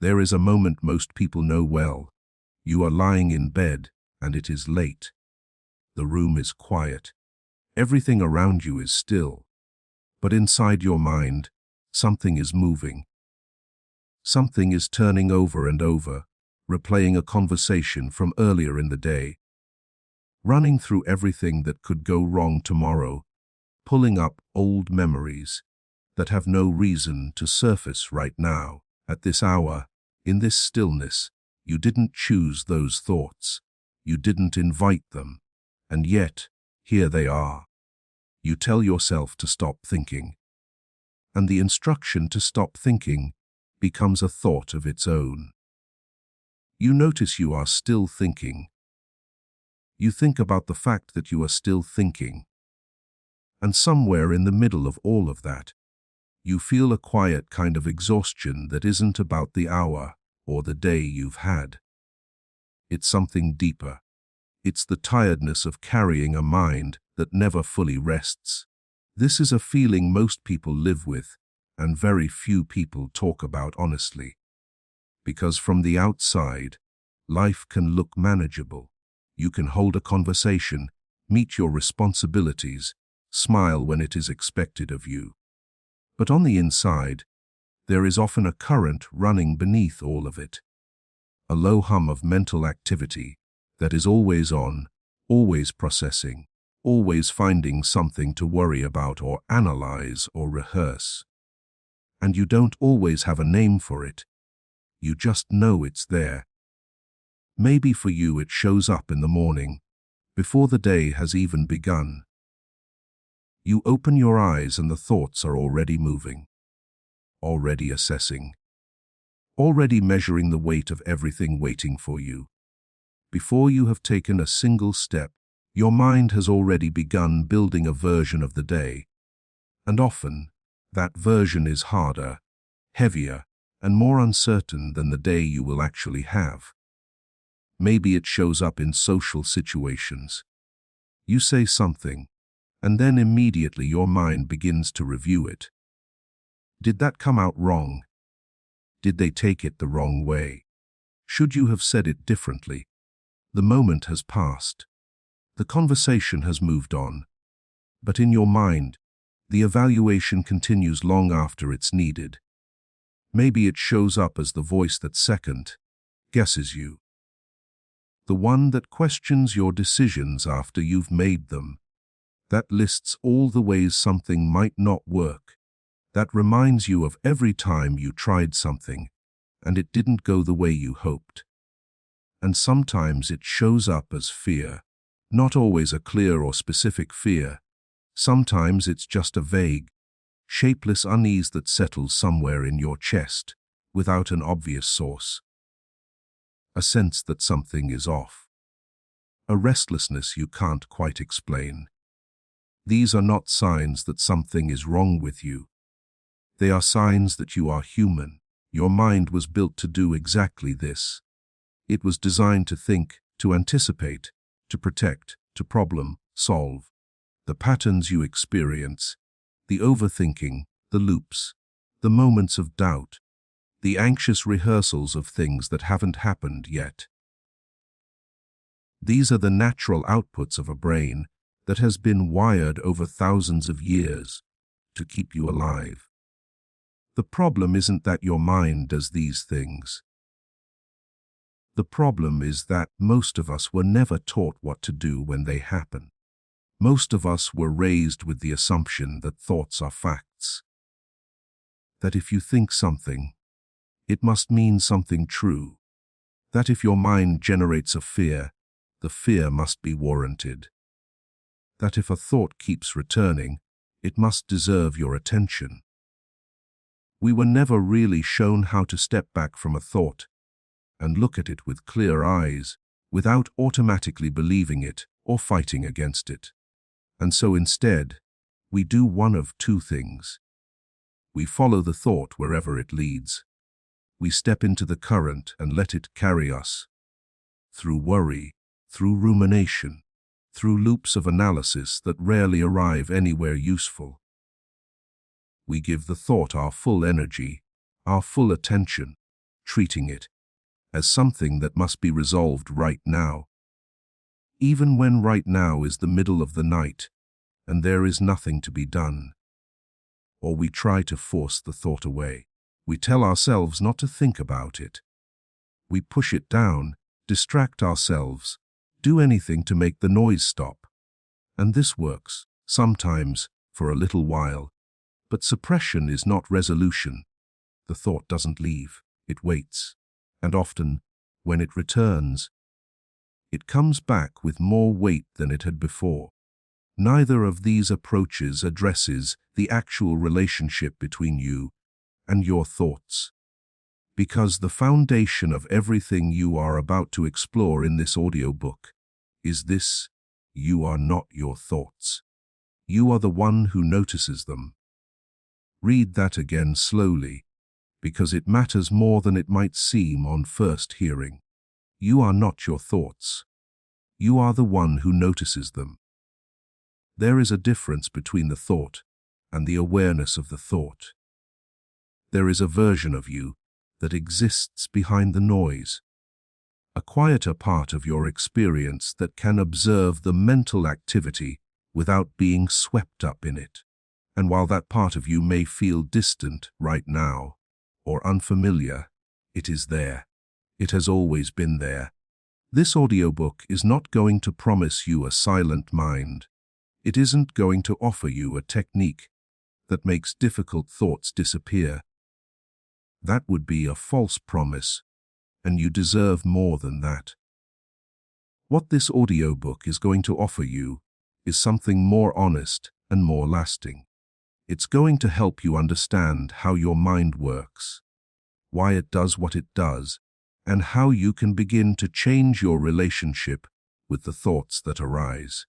There is a moment most people know well. You are lying in bed, and it is late. The room is quiet. Everything around you is still. But inside your mind, something is moving. Something is turning over and over, replaying a conversation from earlier in the day, running through everything that could go wrong tomorrow, pulling up old memories that have no reason to surface right now, at this hour, in this stillness. You didn't choose those thoughts. You didn't invite them. And yet, here they are. You tell yourself to stop thinking. And the instruction to stop thinking becomes a thought of its own. You notice you are still thinking. You think about the fact that you are still thinking. And somewhere in the middle of all of that, you feel a quiet kind of exhaustion that isn't about the hour or the day you've had. It's something deeper. It's the tiredness of carrying a mind that never fully rests. This is a feeling most people live with, and very few people talk about honestly. Because from the outside, life can look manageable. You can hold a conversation, meet your responsibilities, smile when it is expected of you. But on the inside, there is often a current running beneath all of it. A low hum of mental activity that is always on, always processing, always finding something to worry about or analyze or rehearse. And you don't always have a name for it. You just know it's there. Maybe for you it shows up in the morning, before the day has even begun. You open your eyes and the thoughts are already moving, already assessing, already measuring the weight of everything waiting for you. Before you have taken a single step, your mind has already begun building a version of the day. And often, that version is harder, heavier, and more uncertain than the day you will actually have. Maybe it shows up in social situations. You say something, and then immediately your mind begins to review it. Did that come out wrong? Did they take it the wrong way? Should you have said it differently? The moment has passed. The conversation has moved on. But in your mind, the evaluation continues long after it's needed. Maybe it shows up as the voice that second guesses you. The one that questions your decisions after you've made them. That lists all the ways something might not work. That reminds you of every time you tried something, and it didn't go the way you hoped. And sometimes it shows up as fear, not always a clear or specific fear. Sometimes it's just a vague, shapeless unease that settles somewhere in your chest, without an obvious source. A sense that something is off. A restlessness you can't quite explain. These are not signs that something is wrong with you. They are signs that you are human. Your mind was built to do exactly this. It was designed to think, to anticipate, to protect, to problem solve. The patterns you experience, the overthinking, the loops, the moments of doubt, the anxious rehearsals of things that haven't happened yet. These are the natural outputs of a brain that has been wired over thousands of years to keep you alive. The problem isn't that your mind does these things. The problem is that most of us were never taught what to do when they happen. Most of us were raised with the assumption that thoughts are facts. That if you think something, it must mean something true. That if your mind generates a fear, the fear must be warranted. That if a thought keeps returning, it must deserve your attention. We were never really shown how to step back from a thought and look at it with clear eyes, without automatically believing it or fighting against it. And so instead, we do one of two things. We follow the thought wherever it leads. We step into the current and let it carry us. Through worry, through rumination, through loops of analysis that rarely arrive anywhere useful. We give the thought our full energy, our full attention, treating it as something that must be resolved right now. Even when right now is the middle of the night and there is nothing to be done. Or we try to force the thought away. We tell ourselves not to think about it. We push it down, distract ourselves, do anything to make the noise stop. And this works, sometimes, for a little while. But suppression is not resolution. The thought doesn't leave, it waits. And often, when it returns, it comes back with more weight than it had before. Neither of these approaches addresses the actual relationship between you and your thoughts. Because the foundation of everything you are about to explore in this audiobook is this: you are not your thoughts. You are the one who notices them. Read that again slowly, because it matters more than it might seem on first hearing. You are not your thoughts. You are the one who notices them. There is a difference between the thought and the awareness of the thought. There is a version of you that exists behind the noise, a quieter part of your experience that can observe the mental activity without being swept up in it. And while that part of you may feel distant right now or unfamiliar, it is there. It has always been there. This audiobook is not going to promise you a silent mind. It isn't going to offer you a technique that makes difficult thoughts disappear. That would be a false promise, and you deserve more than that. What this audiobook is going to offer you is something more honest and more lasting. It's going to help you understand how your mind works, why it does what it does, and how you can begin to change your relationship with the thoughts that arise.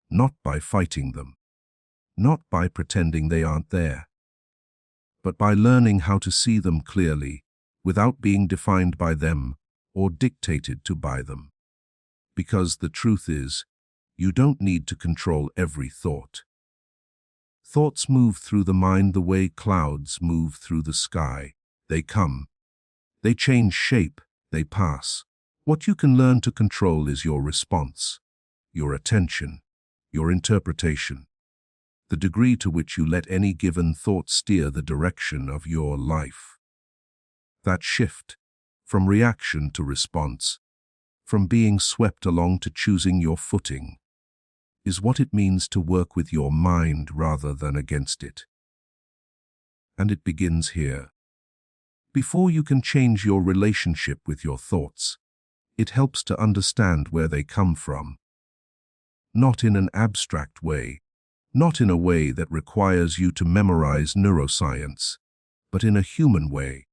Not by fighting them, not by pretending they aren't there, but by learning how to see them clearly without being defined by them or dictated to by them. Because the truth is, you don't need to control every thought. Thoughts move through the mind the way clouds move through the sky. They come, they change shape, they pass. What you can learn to control is your response, your attention, your interpretation, the degree to which you let any given thought steer the direction of your life. That shift, from reaction to response, from being swept along to choosing your footing, is what it means to work with your mind rather than against it. And it begins here. Before you can change your relationship with your thoughts, it helps to understand where they come from. Not in an abstract way, not in a way that requires you to memorize neuroscience, but in a human way.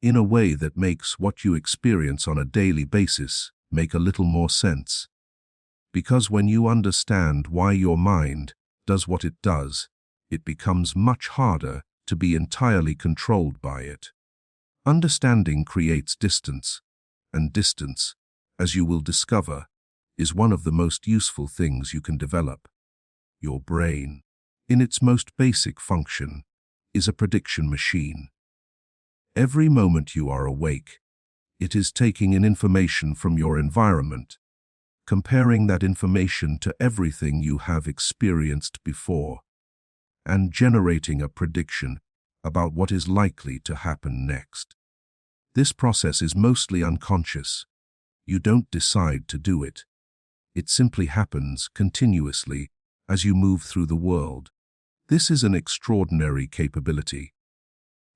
In a way that makes what you experience on a daily basis make a little more sense. Because when you understand why your mind does what it does, it becomes much harder to be entirely controlled by it. Understanding creates distance, and distance, as you will discover, is one of the most useful things you can develop. Your brain, in its most basic function, is a prediction machine. Every moment you are awake, it is taking in information from your environment, comparing that information to everything you have experienced before, and generating a prediction about what is likely to happen next. This process is mostly unconscious. You don't decide to do it. It simply happens continuously as you move through the world. This is an extraordinary capability.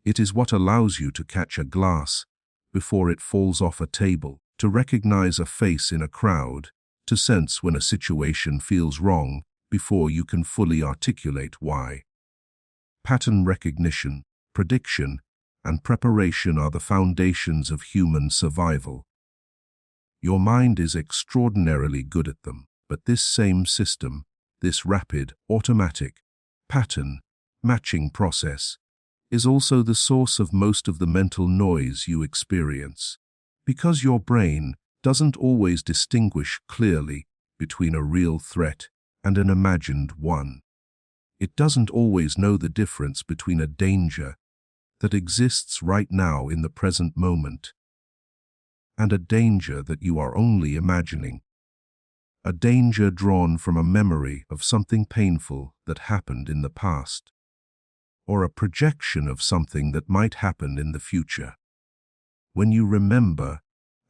It is what allows you to catch a glass before it falls off a table, to recognize a face in a crowd, to sense when a situation feels wrong before you can fully articulate why. Pattern recognition, prediction, and preparation are the foundations of human survival. Your mind is extraordinarily good at them, but this same system, this rapid, automatic, pattern matching process, is also the source of most of the mental noise you experience. Because your brain doesn't always distinguish clearly between a real threat and an imagined one. It doesn't always know the difference between a danger that exists right now in the present moment, and a danger that you are only imagining. A danger drawn from a memory of something painful that happened in the past, or a projection of something that might happen in the future. When you remember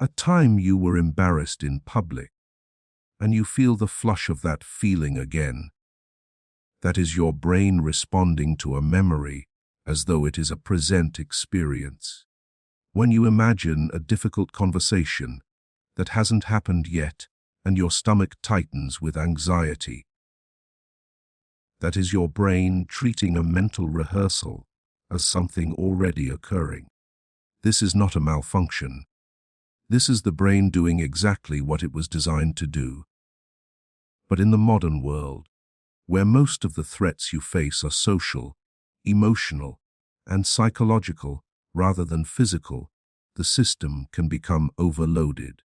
a time you were embarrassed in public, and you feel the flush of that feeling again, that is your brain responding to a memory as though it is a present experience. When you imagine a difficult conversation that hasn't happened yet, and your stomach tightens with anxiety, that is your brain treating a mental rehearsal as something already occurring. This is not a malfunction. This is the brain doing exactly what it was designed to do. But in the modern world, where most of the threats you face are social, emotional, and psychological rather than physical, the system can become overloaded.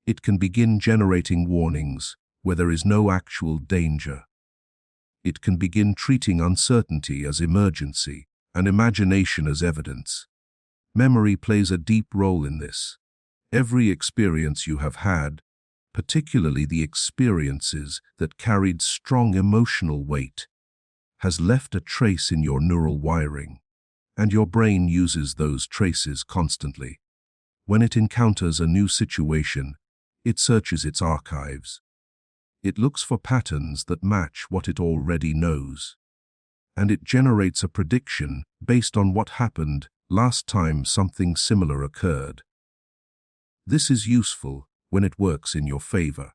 It can begin generating warnings where there is no actual danger. It can begin treating uncertainty as emergency and imagination as evidence. Memory plays a deep role in this. Every experience you have had, particularly the experiences that carried strong emotional weight, has left a trace in your neural wiring, and your brain uses those traces constantly. When it encounters a new situation, it searches its archives. It looks for patterns that match what it already knows, and it generates a prediction based on what happened last time something similar occurred. This is useful when it works in your favor.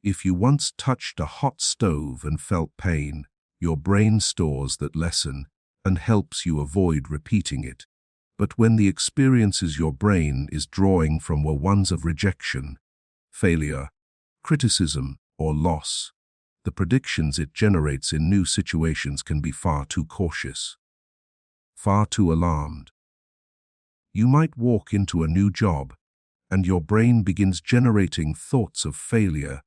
If you once touched a hot stove and felt pain, your brain stores that lesson and helps you avoid repeating it. But when the experiences your brain is drawing from were ones of rejection, failure, criticism, or loss, the predictions it generates in new situations can be far too cautious, far too alarmed. You might walk into a new job, and your brain begins generating thoughts of failure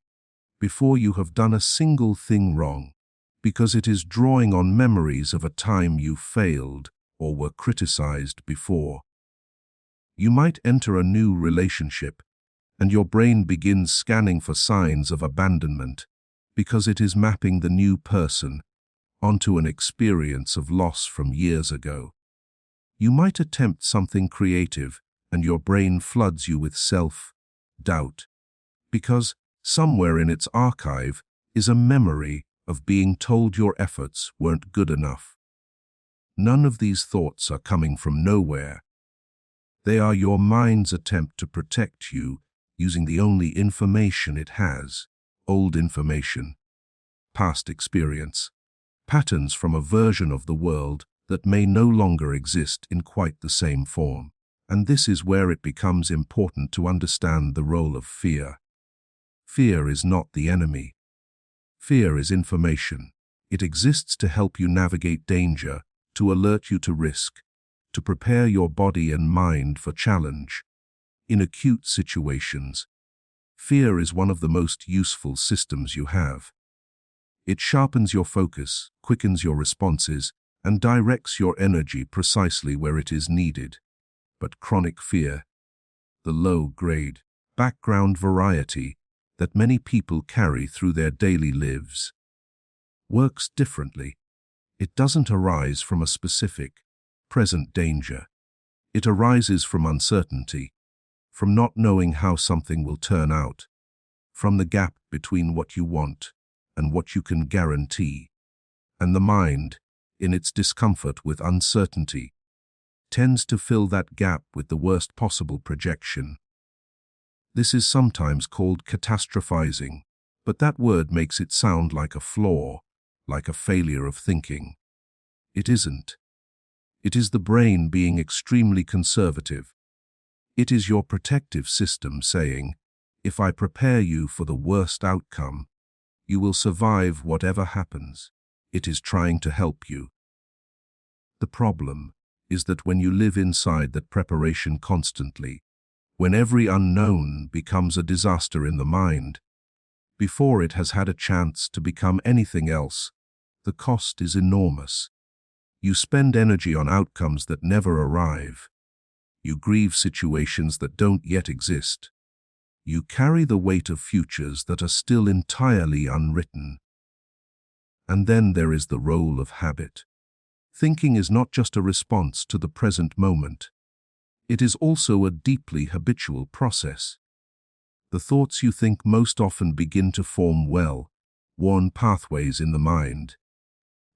before you have done a single thing wrong, because it is drawing on memories of a time you failed or were criticized before. You might enter a new relationship, and your brain begins scanning for signs of abandonment because it is mapping the new person onto an experience of loss from years ago. You might attempt something creative, and your brain floods you with self-doubt because somewhere in its archive is a memory of being told your efforts weren't good enough. None of these thoughts are coming from nowhere. They are your mind's attempt to protect you using the only information it has: old information, past experience, patterns from a version of the world that may no longer exist in quite the same form. And this is where it becomes important to understand the role of fear. Fear is not the enemy. Fear is information. It exists to help you navigate danger, to alert you to risk, to prepare your body and mind for challenge. In acute situations, fear is one of the most useful systems you have. It sharpens your focus, quickens your responses, and directs your energy precisely where it is needed. But chronic fear, the low-grade, background variety that many people carry through their daily lives, works differently. It doesn't arise from a specific, present danger. It arises from uncertainty, from not knowing how something will turn out, from the gap between what you want and what you can guarantee. And the mind, in its discomfort with uncertainty, tends to fill that gap with the worst possible projection. This is sometimes called catastrophizing, but that word makes it sound like a flaw, like a failure of thinking. It isn't. It is the brain being extremely conservative. It is your protective system saying, if I prepare you for the worst outcome, you will survive whatever happens. It is trying to help you. The problem is that when you live inside that preparation constantly, when every unknown becomes a disaster in the mind, before it has had a chance to become anything else, the cost is enormous. You spend energy on outcomes that never arrive. You grieve situations that don't yet exist. You carry the weight of futures that are still entirely unwritten. And then there is the role of habit. Thinking is not just a response to the present moment. It is also a deeply habitual process. The thoughts you think most often begin to form well-worn pathways in the mind.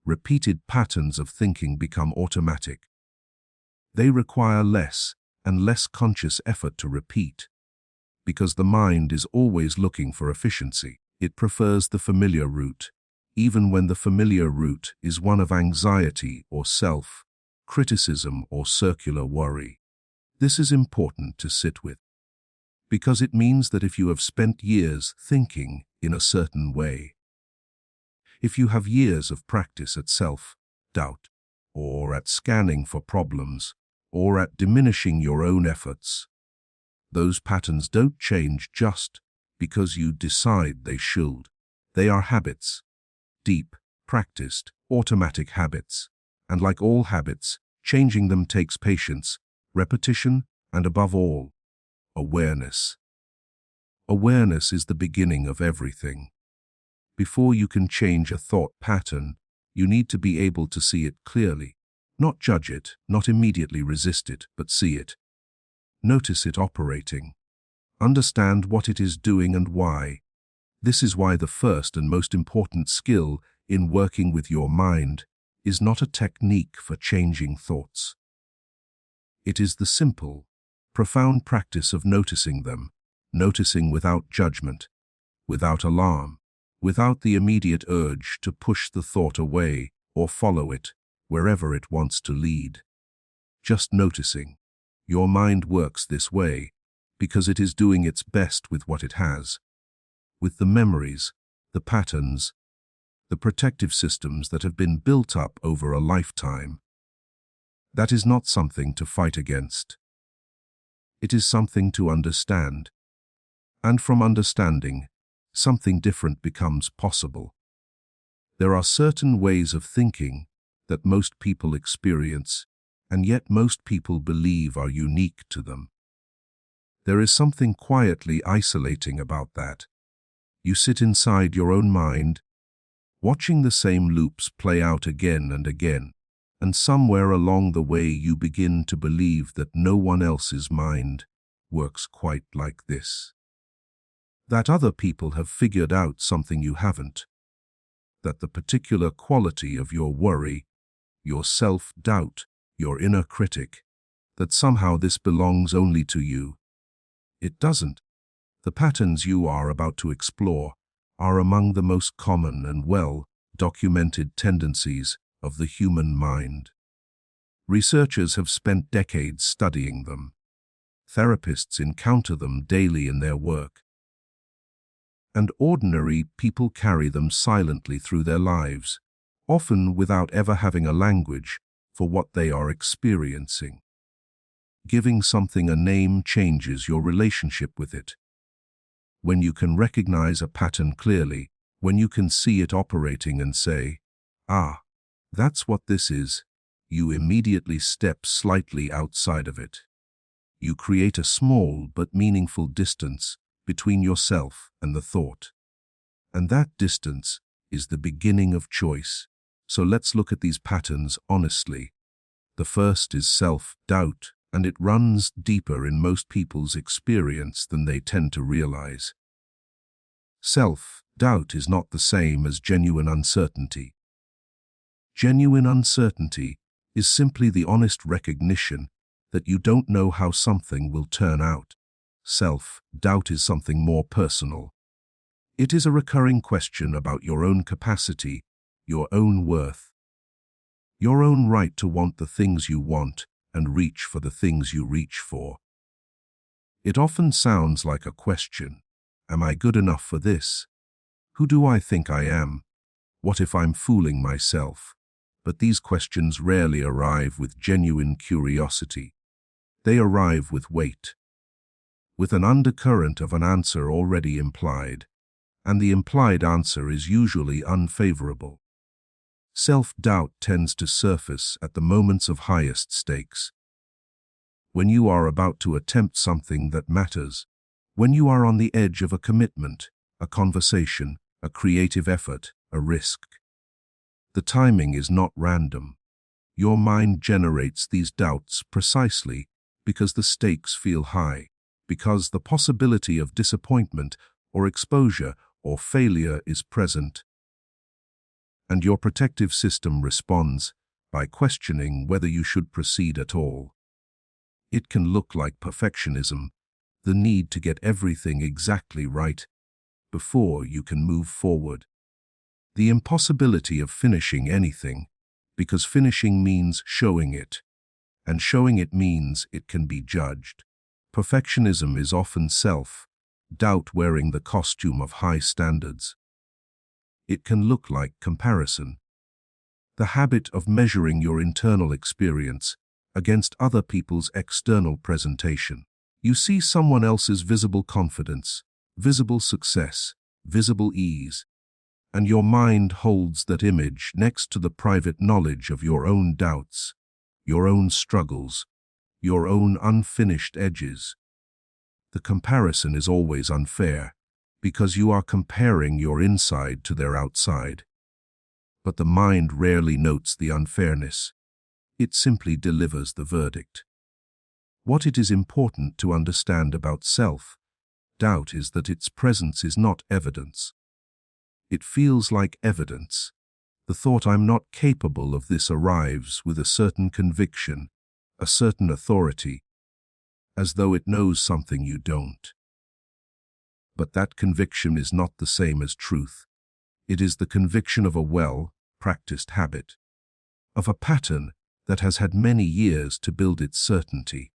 Repeated patterns of thinking become automatic. They require less and less conscious effort to repeat. Because the mind is always looking for efficiency, it prefers the familiar route, even when the familiar route is one of anxiety or self-criticism or circular worry. This is important to sit with, because it means that if you have spent years thinking in a certain way, if you have years of practice at self-doubt, or at scanning for problems, or at diminishing your own efforts, those patterns don't change just because you decide they should. They are habits, deep, practiced, automatic habits, and like all habits, changing them takes patience, repetition, and above all, awareness. Awareness is the beginning of everything. Before you can change a thought pattern, you need to be able to see it clearly. Not judge it, not immediately resist it, but see it. Notice it operating. Understand what it is doing and why. This is why the first and most important skill in working with your mind is not a technique for changing thoughts. It is the simple, profound practice of noticing them, noticing without judgment, without alarm, without the immediate urge to push the thought away or follow it wherever it wants to lead. Just noticing. Your mind works this way because it is doing its best with what it has, with the memories, the patterns, the protective systems that have been built up over a lifetime. That is not something to fight against. It is something to understand. And from understanding, something different becomes possible. There are certain ways of thinking that most people experience, and yet most people believe are unique to them. There is something quietly isolating about that. You sit inside your own mind, watching the same loops play out again and again, and somewhere along the way you begin to believe that no one else's mind works quite like this. That other people have figured out something you haven't. That the particular quality of your worry, your self-doubt, your inner critic, that somehow this belongs only to you. It doesn't. The patterns you are about to explore are among the most common and well-documented tendencies of the human mind. Researchers have spent decades studying them. Therapists encounter them daily in their work. And ordinary people carry them silently through their lives, often without ever having a language for what they are experiencing. Giving something a name changes your relationship with it. When you can recognize a pattern clearly, when you can see it operating and say, "Ah, that's what this is," you immediately step slightly outside of it. You create a small but meaningful distance between yourself and the thought. And that distance is the beginning of choice. So let's look at these patterns honestly. The first is self-doubt, and it runs deeper in most people's experience than they tend to realize. Self-doubt is not the same as genuine uncertainty. Genuine uncertainty is simply the honest recognition that you don't know how something will turn out. Self-doubt is something more personal. It is a recurring question about your own capacity, your own worth, your own right to want the things you want and reach for the things you reach for. It often sounds like a question. Am I good enough for this? Who do I think I am? What if I'm fooling myself? But these questions rarely arrive with genuine curiosity. They arrive with weight, with an undercurrent of an answer already implied, and the implied answer is usually unfavorable. Self-doubt tends to surface at the moments of highest stakes. When you are about to attempt something that matters, when you are on the edge of a commitment, a conversation, a creative effort, a risk. The timing is not random. Your mind generates these doubts precisely because the stakes feel high, because the possibility of disappointment or exposure or failure is present. And your protective system responds by questioning whether you should proceed at all. It can look like perfectionism, the need to get everything exactly right before you can move forward. The impossibility of finishing anything, because finishing means showing it, and showing it means it can be judged. Perfectionism is often self-doubt wearing the costume of high standards. It can look like comparison, the habit of measuring your internal experience against other people's external presentation. You see someone else's visible confidence, visible success, visible ease, and your mind holds that image next to the private knowledge of your own doubts, your own struggles, your own unfinished edges. The comparison is always unfair, because you are comparing your inside to their outside. But the mind rarely notes the unfairness. It simply delivers the verdict. What it is important to understand about self-doubt is that its presence is not evidence. It feels like evidence. The thought "I'm not capable of this" arrives with a certain conviction, a certain authority, as though it knows something you don't. But that conviction is not the same as truth. It is the conviction of a well-practiced habit, of a pattern that has had many years to build its certainty.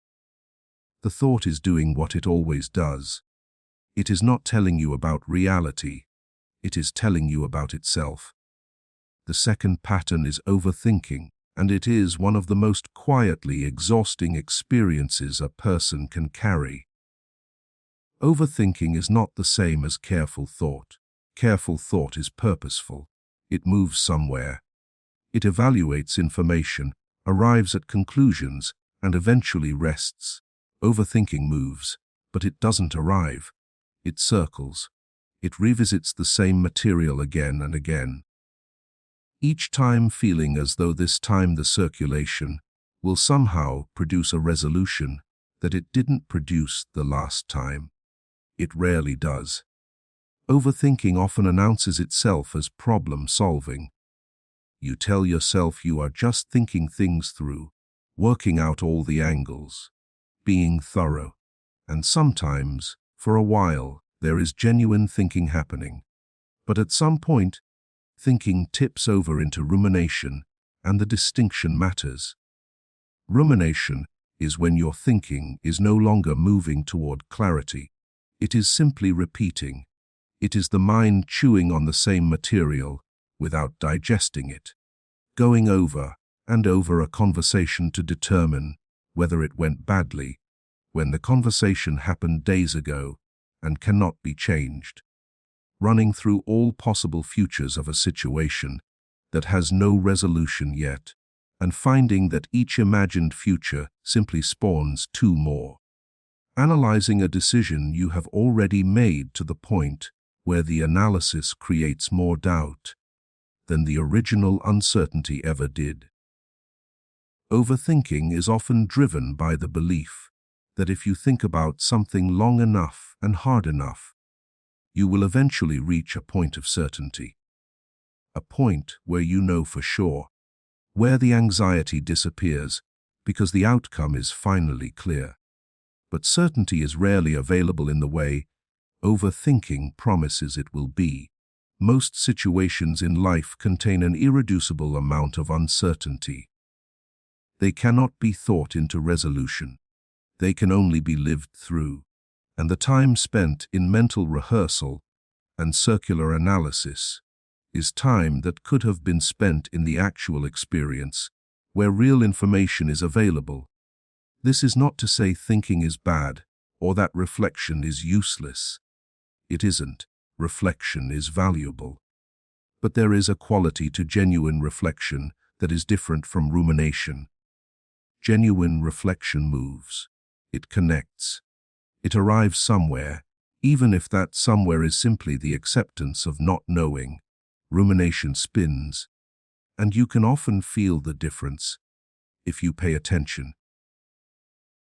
The thought is doing what it always does. It is not telling you about reality. It is telling you about itself. The second pattern is overthinking, and it is one of the most quietly exhausting experiences a person can carry. Overthinking is not the same as careful thought. Careful thought is purposeful. It moves somewhere. It evaluates information, arrives at conclusions, and eventually rests. Overthinking moves, but it doesn't arrive. It circles. It revisits the same material again and again. Each time feeling as though this time the circulation will somehow produce a resolution that it didn't produce the last time. It rarely does. Overthinking often announces itself as problem-solving. You tell yourself you are just thinking things through, working out all the angles, being thorough, and sometimes, for a while, there is genuine thinking happening. But at some point, thinking tips over into rumination, and the distinction matters. Rumination is when your thinking is no longer moving toward clarity. It is simply repeating. It is the mind chewing on the same material without digesting it, going over and over a conversation to determine whether it went badly, when the conversation happened days ago and cannot be changed, running through all possible futures of a situation that has no resolution yet, and finding that each imagined future simply spawns two more. Analyzing a decision you have already made to the point where the analysis creates more doubt than the original uncertainty ever did. Overthinking is often driven by the belief that if you think about something long enough and hard enough, you will eventually reach a point of certainty, a point where you know for sure, where the anxiety disappears because the outcome is finally clear. But certainty is rarely available in the way overthinking promises it will be. Most situations in life contain an irreducible amount of uncertainty. They cannot be thought into resolution. They can only be lived through, and the time spent in mental rehearsal and circular analysis is time that could have been spent in the actual experience, where real information is available. This is not to say thinking is bad or that reflection is useless. It isn't. Reflection is valuable. But there is a quality to genuine reflection that is different from rumination. Genuine reflection moves. It connects. It arrives somewhere, even if that somewhere is simply the acceptance of not knowing. Rumination spins, and you can often feel the difference if you pay attention.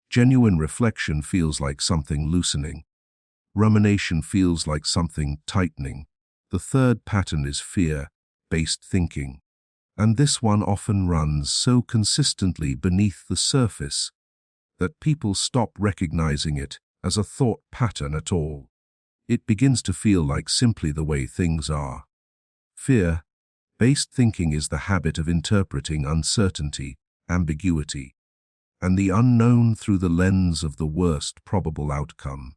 Genuine reflection feels like something loosening. Rumination feels like something tightening. The third pattern is fear-based thinking, and this one often runs so consistently beneath the surface that people stop recognizing it as a thought pattern at all. It begins to feel like simply the way things are. Fear-based thinking is the habit of interpreting uncertainty, ambiguity, and the unknown through the lens of the worst probable outcome.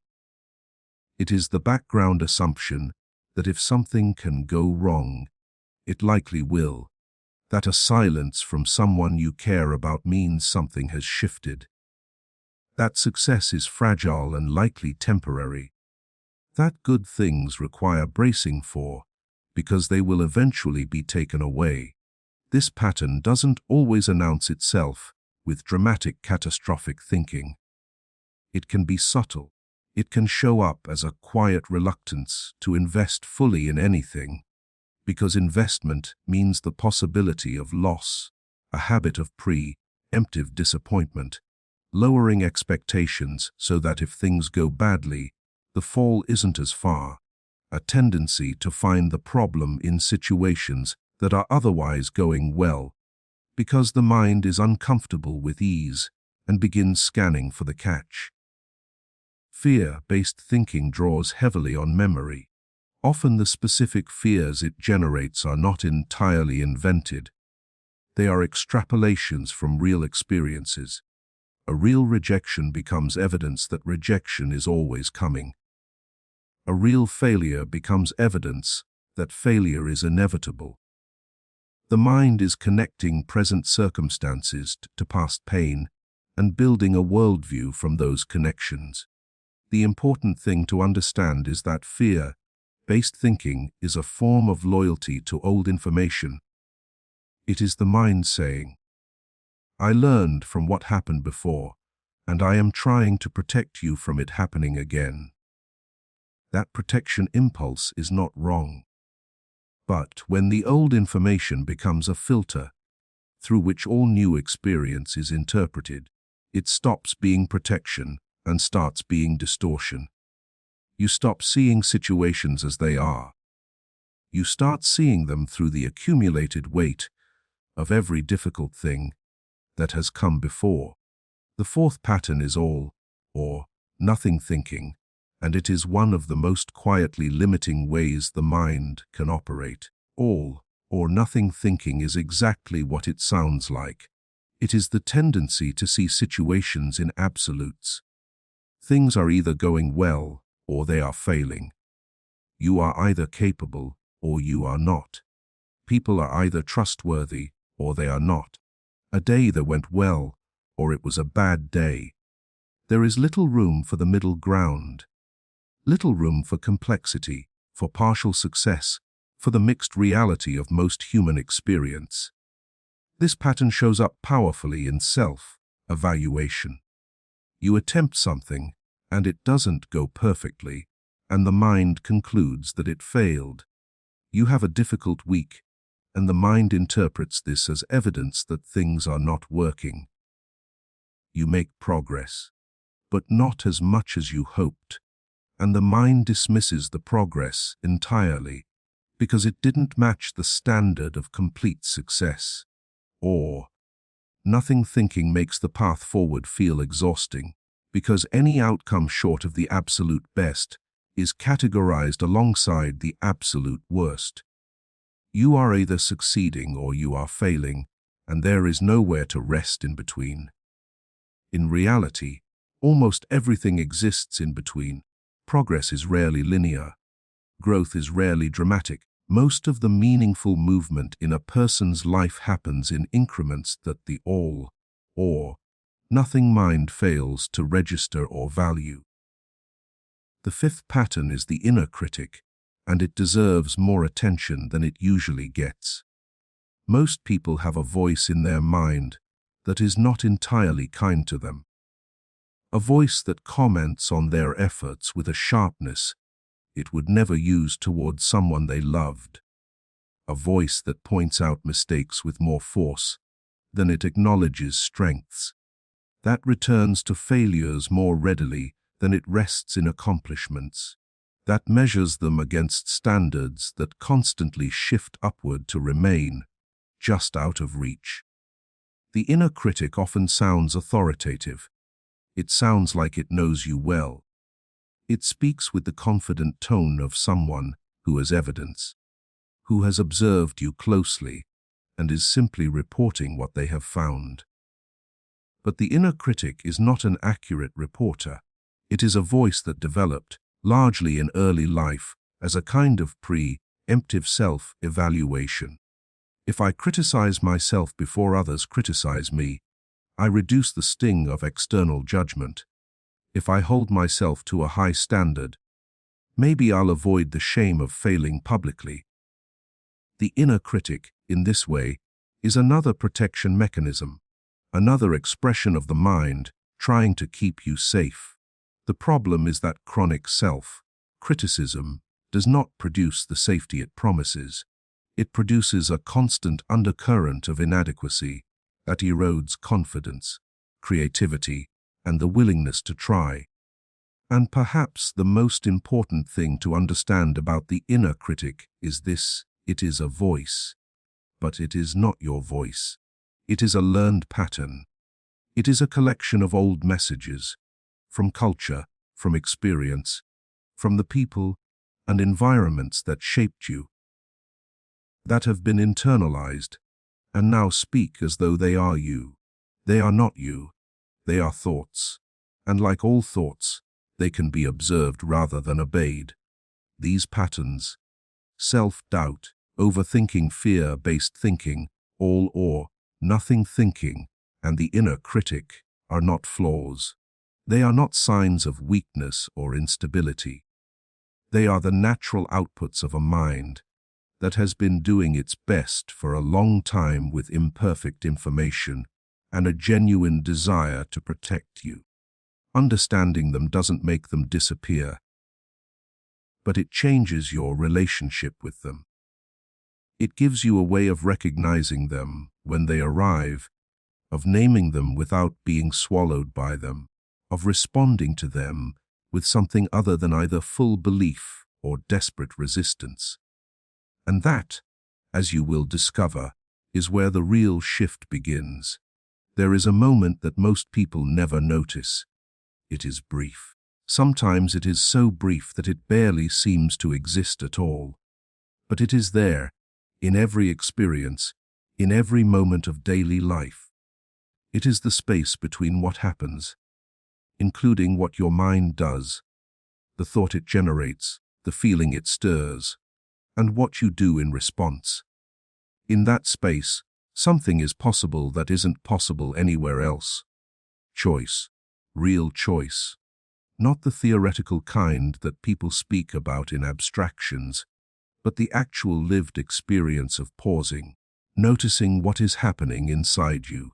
It is the background assumption that if something can go wrong, it likely will, that a silence from someone you care about means something has shifted, that success is fragile and likely temporary, that good things require bracing for because they will eventually be taken away. This pattern doesn't always announce itself with dramatic catastrophic thinking. It can be subtle. It can show up as a quiet reluctance to invest fully in anything, because investment means the possibility of loss, a habit of preemptive disappointment, lowering expectations so that if things go badly, the fall isn't as far, a tendency to find the problem in situations that are otherwise going well, because the mind is uncomfortable with ease and begins scanning for the catch. Fear-based thinking draws heavily on memory. Often the specific fears it generates are not entirely invented. They are extrapolations from real experiences. A real rejection becomes evidence that rejection is always coming. A real failure becomes evidence that failure is inevitable. The mind is connecting present circumstances to past pain and building a worldview from those connections. The important thing to understand is that fear-based thinking is a form of loyalty to old information. It is the mind saying, "I learned from what happened before, and I am trying to protect you from it happening again." That protection impulse is not wrong. But when the old information becomes a filter through which all new experience is interpreted, it stops being protection and starts being distortion. You stop seeing situations as they are. You start seeing them through the accumulated weight of every difficult thing that has come before. The fourth pattern is all or nothing thinking, and it is one of the most quietly limiting ways the mind can operate. All or nothing thinking is exactly what it sounds like. It is the tendency to see situations in absolutes. Things are either going well or they are failing. You are either capable or you are not. People are either trustworthy or they are not. A day that went well or it was a bad day. There is little room for the middle ground. Little room for complexity, for partial success, for the mixed reality of most human experience. This pattern shows up powerfully in self-evaluation. You attempt something, and it doesn't go perfectly, and the mind concludes that it failed. You have a difficult week, and the mind interprets this as evidence that things are not working. You make progress, but not as much as you hoped, and the mind dismisses the progress entirely because it didn't match the standard of complete success. Or, nothing thinking makes the path forward feel exhausting, because any outcome short of the absolute best is categorized alongside the absolute worst. You are either succeeding or you are failing, and there is nowhere to rest in between. In reality, almost everything exists in between. Progress is rarely linear. Growth is rarely dramatic. Most of the meaningful movement in a person's life happens in increments that the all or nothing mind fails to register or value. The fifth pattern is the inner critic, and it deserves more attention than it usually gets. Most people have a voice in their mind that is not entirely kind to them. A voice that comments on their efforts with a sharpness it would never use towards someone they loved. A voice that points out mistakes with more force than it acknowledges strengths. That returns to failures more readily than it rests in accomplishments. That measures them against standards that constantly shift upward to remain just out of reach. The inner critic often sounds authoritative. It sounds like it knows you well. It speaks with the confident tone of someone who has evidence, who has observed you closely, and is simply reporting what they have found. But the inner critic is not an accurate reporter. It is a voice that developed, largely in early life, as a kind of pre-emptive self-evaluation. If I criticize myself before others criticize me, I reduce the sting of external judgment. If I hold myself to a high standard, maybe I'll avoid the shame of failing publicly. The inner critic, in this way, is another protection mechanism, another expression of the mind trying to keep you safe. The problem is that chronic self-criticism does not produce the safety it promises. It produces a constant undercurrent of inadequacy that erodes confidence, creativity, and the willingness to try. And perhaps the most important thing to understand about the inner critic is this: it is a voice, but it is not your voice. It is a learned pattern. It is a collection of old messages, from culture, from experience, from the people and environments that shaped you, that have been internalized, and now speak as though they are you. They are not you. They are thoughts, and like all thoughts, they can be observed rather than obeyed. These patterns, self-doubt, overthinking, fear-based thinking, all or nothing thinking, and the inner critic are not flaws. They are not signs of weakness or instability. They are the natural outputs of a mind that has been doing its best for a long time with imperfect information and a genuine desire to protect you. Understanding them doesn't make them disappear, but it changes your relationship with them. It gives you a way of recognizing them when they arrive, of naming them without being swallowed by them, of responding to them with something other than either full belief or desperate resistance. And that, as you will discover, is where the real shift begins. There is a moment that most people never notice. It is brief. Sometimes it is so brief that it barely seems to exist at all. But it is there, in every experience, in every moment of daily life. It is the space between what happens, including what your mind does, the thought it generates, the feeling it stirs, and what you do in response. In that space, something is possible that isn't possible anywhere else. Choice, real choice. Not the theoretical kind that people speak about in abstractions, but the actual lived experience of pausing, noticing what is happening inside you,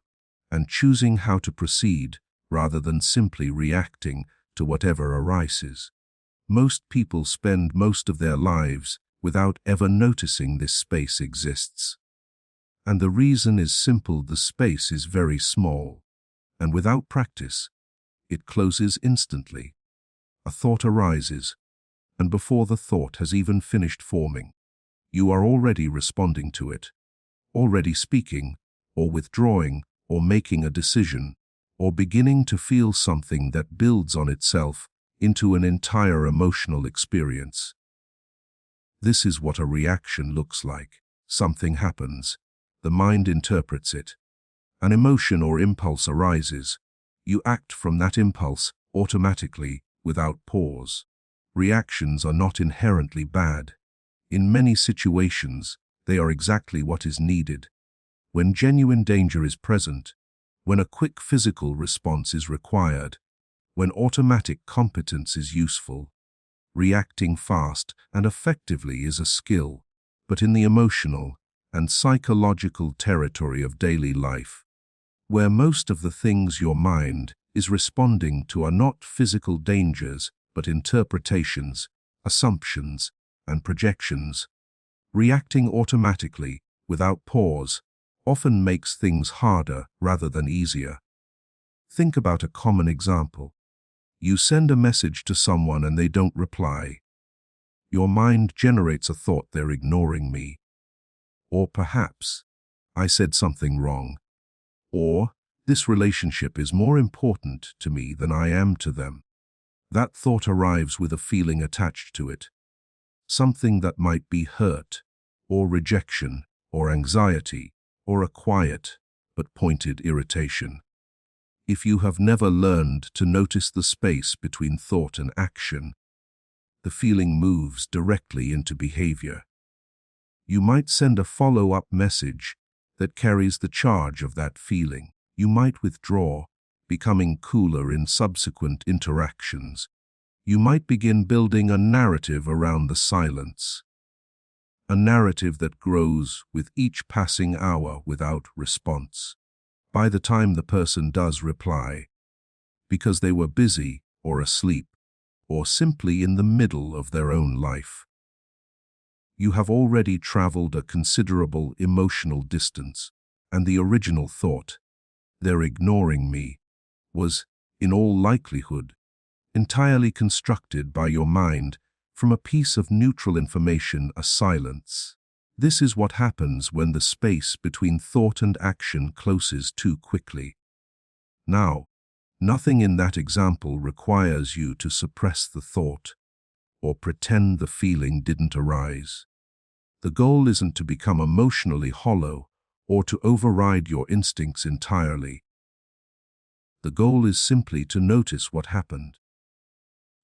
and choosing how to proceed rather than simply reacting to whatever arises. Most people spend most of their lives without ever noticing this space exists. And the reason is simple: the space is very small, and without practice, it closes instantly. A thought arises, and before the thought has even finished forming, you are already responding to it, already speaking, or withdrawing, or making a decision, or beginning to feel something that builds on itself into an entire emotional experience. This is what a reaction looks like. Something happens. The mind interprets it. An emotion or impulse arises. You act from that impulse automatically, without pause. Reactions are not inherently bad. In many situations, they are exactly what is needed. When genuine danger is present, when a quick physical response is required, when automatic competence is useful, Reacting fast and effectively is a skill, but in the emotional and psychological territory of daily life, where most of the things your mind is responding to are not physical dangers, but interpretations, assumptions, and projections, reacting automatically, without pause, often makes things harder rather than easier. Think about a common example. You send a message to someone and they don't reply. Your mind generates a thought they're ignoring me. Or perhaps, I said something wrong. Or, this relationship is more important to me than I am to them. That thought arrives with a feeling attached to it. Something that might be hurt, or rejection, or anxiety, or a quiet but pointed irritation. If you have never learned to notice the space between thought and action, the feeling moves directly into behavior. You might send a follow-up message that carries the charge of that feeling. You might withdraw, becoming cooler in subsequent interactions. You might begin building a narrative around the silence. A narrative that grows with each passing hour without response. By the time the person does reply, because they were busy or asleep, or simply in the middle of their own life, you have already traveled a considerable emotional distance, and the original thought, "They're ignoring me," was, in all likelihood, entirely constructed by your mind from a piece of neutral information, a silence. This is what happens when the space between thought and action closes too quickly. Now, nothing in that example requires you to suppress the thought or pretend the feeling didn't arise. The goal isn't to become emotionally hollow or to override your instincts entirely. The goal is simply to notice what happened,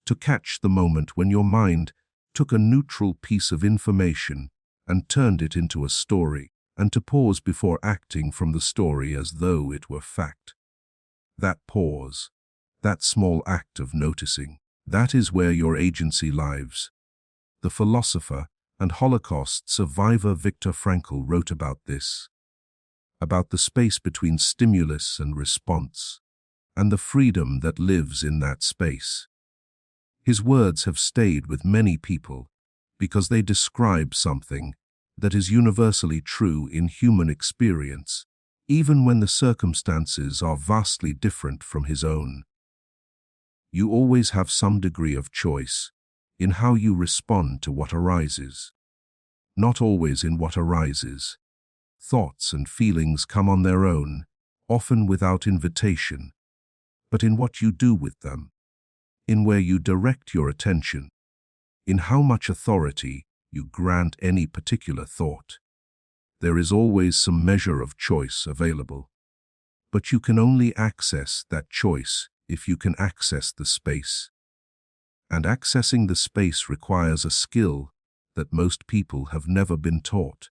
to catch the moment when your mind took a neutral piece of information and turned it into a story, and to pause before acting from the story as though it were fact. That pause, that small act of noticing, that is where your agency lives. The philosopher and Holocaust survivor Viktor Frankl wrote about this, about the space between stimulus and response, and the freedom that lives in that space. His words have stayed with many people because they describe something that is universally true in human experience, even when the circumstances are vastly different from his own. You always have some degree of choice in how you respond to what arises. Not always in what arises. Thoughts and feelings come on their own, often without invitation, but in what you do with them, in where you direct your attention, in how much authority you grant any particular thought. There is always some measure of choice available, but you can only access that choice if you can access the space. And accessing the space requires a skill that most people have never been taught.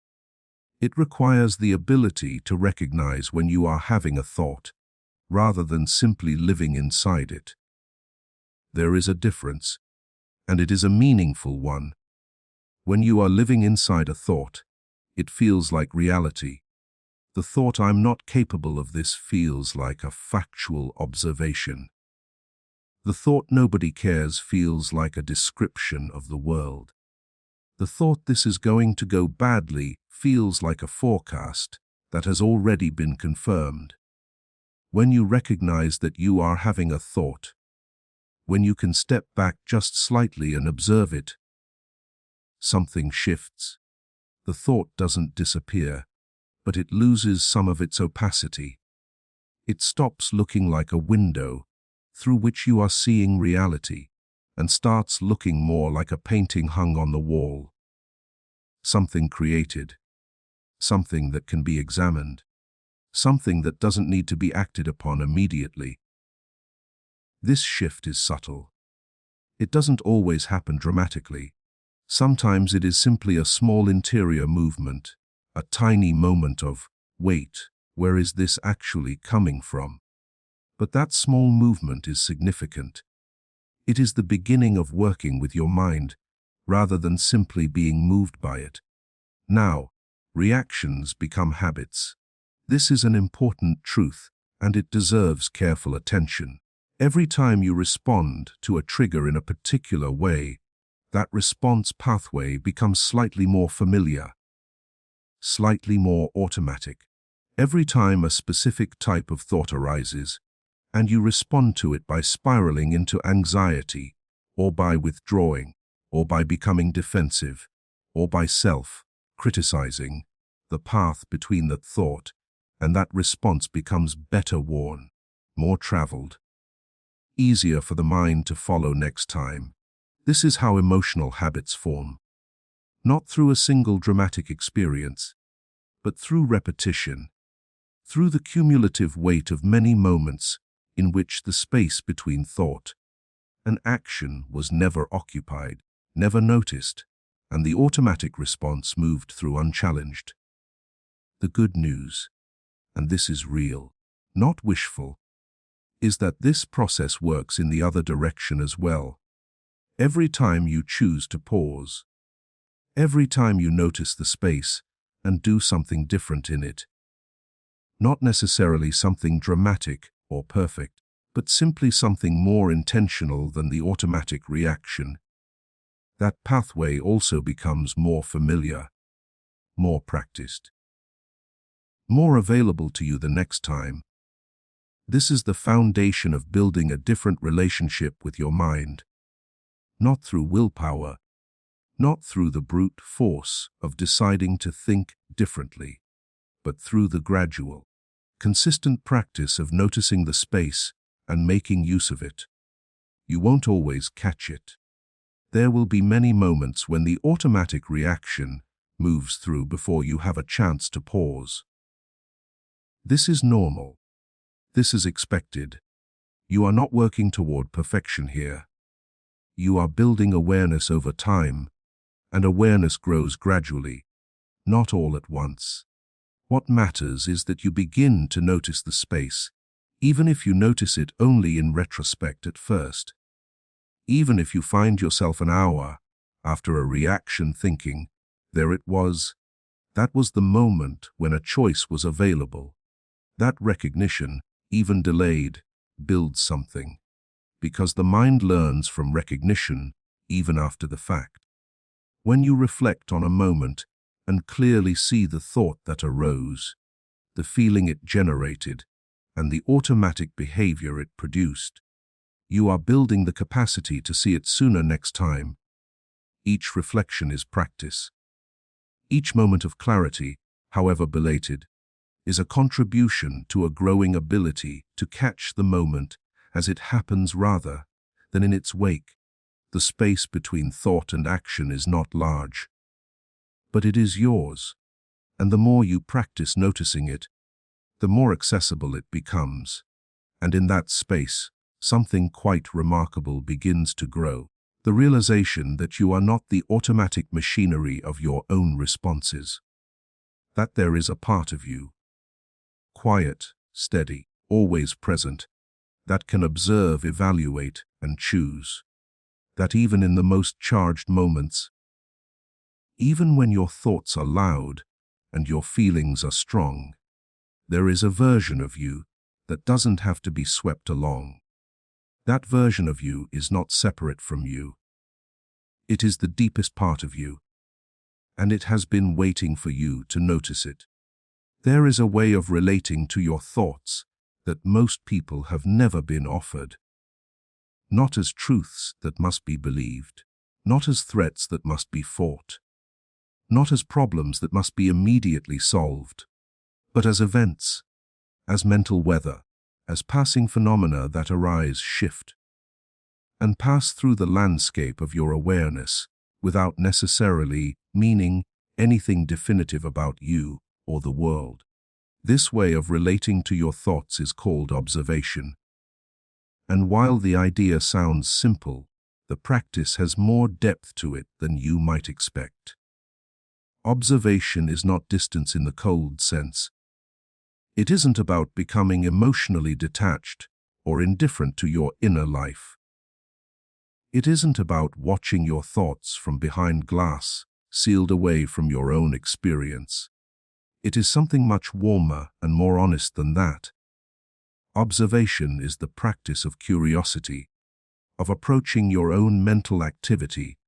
It requires the ability to recognize when you are having a thought, rather than simply living inside it. There is a difference, and it is a meaningful one. When you are living inside a thought, it feels like reality. The thought "I'm not capable of this" feels like a factual observation. The thought "nobody cares" feels like a description of the world. The thought "this is going to go badly" feels like a forecast that has already been confirmed. When you recognize that you are having a thought, when you can step back just slightly and observe it, something shifts. The thought doesn't disappear, but it loses some of its opacity. It stops looking like a window through which you are seeing reality and starts looking more like a painting hung on the wall. Something created, something that can be examined, something that doesn't need to be acted upon immediately. This shift is subtle. It doesn't always happen dramatically. Sometimes it is simply a small interior movement, a tiny moment of, "Wait, where is this actually coming from?" But that small movement is significant. It is the beginning of working with your mind, rather than simply being moved by it. Now, reactions become habits. This is an important truth, and it deserves careful attention. Every time you respond to a trigger in a particular way, that response pathway becomes slightly more familiar, slightly more automatic. Every time a specific type of thought arises, and you respond to it by spiraling into anxiety, or by withdrawing, or by becoming defensive, or by self-criticizing, the path between that thought and that response becomes better worn, more traveled, easier for the mind to follow next time. This is how emotional habits form. Not through a single dramatic experience, but through repetition, through the cumulative weight of many moments in which the space between thought and action was never occupied, never noticed, and the automatic response moved through unchallenged. The good news, and this is real, not wishful, is that this process works in the other direction as well. Every time you choose to pause, every time you notice the space and do something different in it, not necessarily something dramatic or perfect, but simply something more intentional than the automatic reaction, that pathway also becomes more familiar, more practiced, more available to you the next time. This is the foundation of building a different relationship with your mind, not through willpower, not through the brute force of deciding to think differently, but through the gradual, consistent practice of noticing the space and making use of it. You won't always catch it. There will be many moments when the automatic reaction moves through before you have a chance to pause. This is normal. This is expected. You are not working toward perfection here. You are building awareness over time, and awareness grows gradually, not all at once. What matters is that you begin to notice the space, even if you notice it only in retrospect at first. Even if you find yourself an hour after a reaction thinking, there it was, that was the moment when a choice was available. That recognition, even delayed, builds something, because the mind learns from recognition even after the fact. When you reflect on a moment and clearly see the thought that arose, the feeling it generated, and the automatic behavior it produced, you are building the capacity to see it sooner next time. Each reflection is practice. Each moment of clarity, however belated, is a contribution to a growing ability to catch the moment as it happens rather than in its wake. The space between thought and action is not large, but it is yours, and the more you practice noticing it, the more accessible it becomes. And in that space, something quite remarkable begins to grow. The realization that you are not the automatic machinery of your own responses. That there is a part of you, quiet, steady, always present, that can observe, evaluate, and choose. That even in the most charged moments, even when your thoughts are loud and your feelings are strong, there is a version of you that doesn't have to be swept along. That version of you is not separate from you. It is the deepest part of you, and it has been waiting for you to notice it. There is a way of relating to your thoughts that most people have never been offered. Not as truths that must be believed, not as threats that must be fought, not as problems that must be immediately solved, but as events, as mental weather, as passing phenomena that arise, shift, and pass through the landscape of your awareness without necessarily meaning anything definitive about you or the world. This way of relating to your thoughts is called observation. And while the idea sounds simple, the practice has more depth to it than you might expect. Observation is not distance in the cold sense. It isn't about becoming emotionally detached or indifferent to your inner life. It isn't about watching your thoughts from behind glass, sealed away from your own experience. It is something much warmer and more honest than that. Observation is the practice of curiosity, of approaching your own mental activity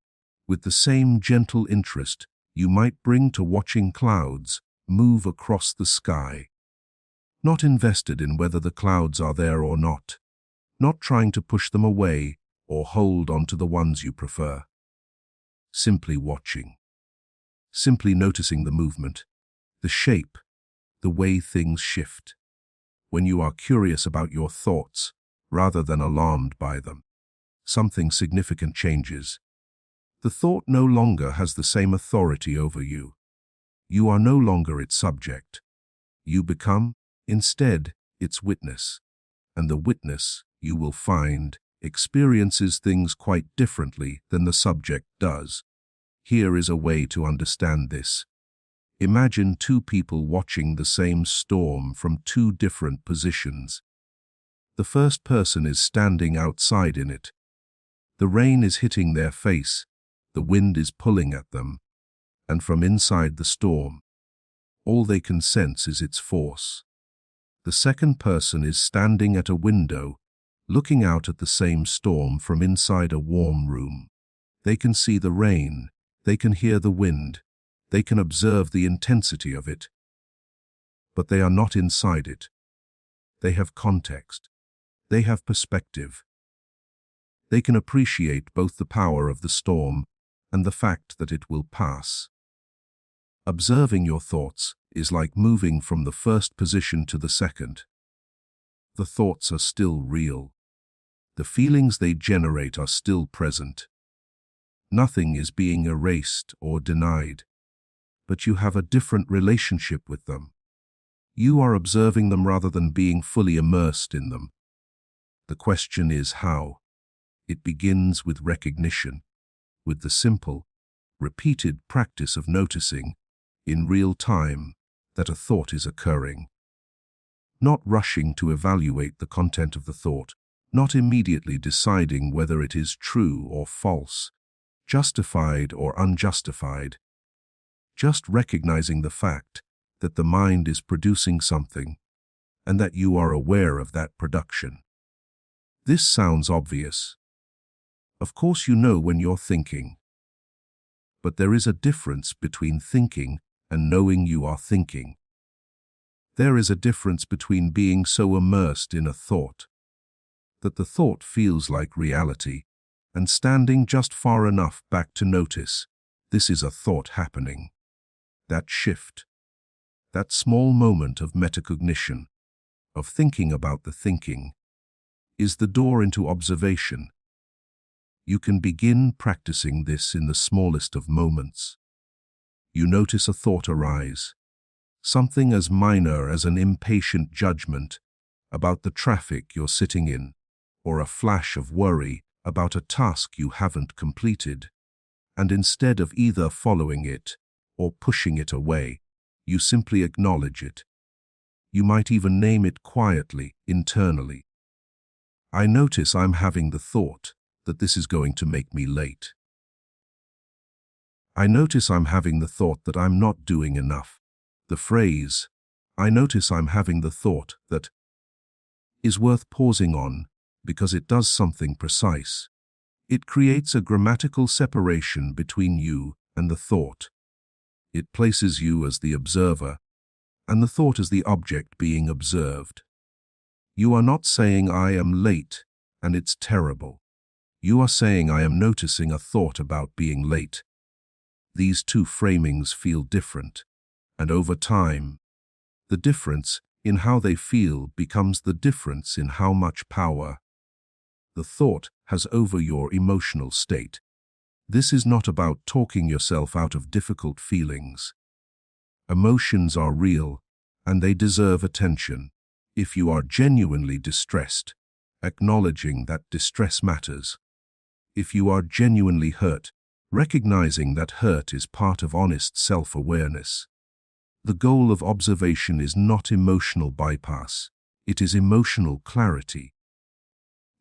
with the same gentle interest you might bring to watching clouds move across the sky. Not invested in whether the clouds are there or not trying to push them away or hold on to the ones you prefer. Simply watching. Simply noticing the movement, the shape, the way things shift. When you are curious about your thoughts, rather than alarmed by them, something significant changes. The thought no longer has the same authority over you. You are no longer its subject. You become, instead, its witness. And the witness, you will find, experiences things quite differently than the subject does. Here is a way to understand this. Imagine two people watching the same storm from two different positions. The first person is standing outside in it. The rain is hitting their face, the wind is pulling at them, and from inside the storm, all they can sense is its force. The second person is standing at a window, looking out at the same storm from inside a warm room. They can see the rain, they can hear the wind, they can observe the intensity of it. But they are not inside it. They have context. They have perspective. They can appreciate both the power of the storm and the fact that it will pass. Observing your thoughts is like moving from the first position to the second. The thoughts are still real. The feelings they generate are still present. Nothing is being erased or denied, but you have a different relationship with them. You are observing them rather than being fully immersed in them. The question is how. It begins with recognition, with the simple, repeated practice of noticing, in real time, that a thought is occurring. Not rushing to evaluate the content of the thought, not immediately deciding whether it is true or false, justified or unjustified. Just recognizing the fact that the mind is producing something, and that you are aware of that production. This sounds obvious. Of course you know when you're thinking. But there is a difference between thinking and knowing you are thinking. There is a difference between being so immersed in a thought that the thought feels like reality and standing just far enough back to notice this is a thought happening. That shift, that small moment of metacognition, of thinking about the thinking, is the door into observation. You can begin practicing this in the smallest of moments. You notice a thought arise, something as minor as an impatient judgment about the traffic you're sitting in, or a flash of worry about a task you haven't completed, and instead of either following it or pushing it away, you simply acknowledge it. You might even name it quietly, internally. I notice I'm having the thought that this is going to make me late. I notice I'm having the thought that I'm not doing enough. The phrase, I notice I'm having the thought that, is worth pausing on because it does something precise. It creates a grammatical separation between you and the thought. It places you as the observer and the thought as the object being observed. You are not saying I am late and it's terrible. You are saying I am noticing a thought about being late. These two framings feel different, and over time, the difference in how they feel becomes the difference in how much power the thought has over your emotional state. This is not about talking yourself out of difficult feelings. Emotions are real, and they deserve attention. If you are genuinely distressed, acknowledging that distress matters. If you are genuinely hurt, recognizing that hurt is part of honest self-awareness. The goal of observation is not emotional bypass, it is emotional clarity.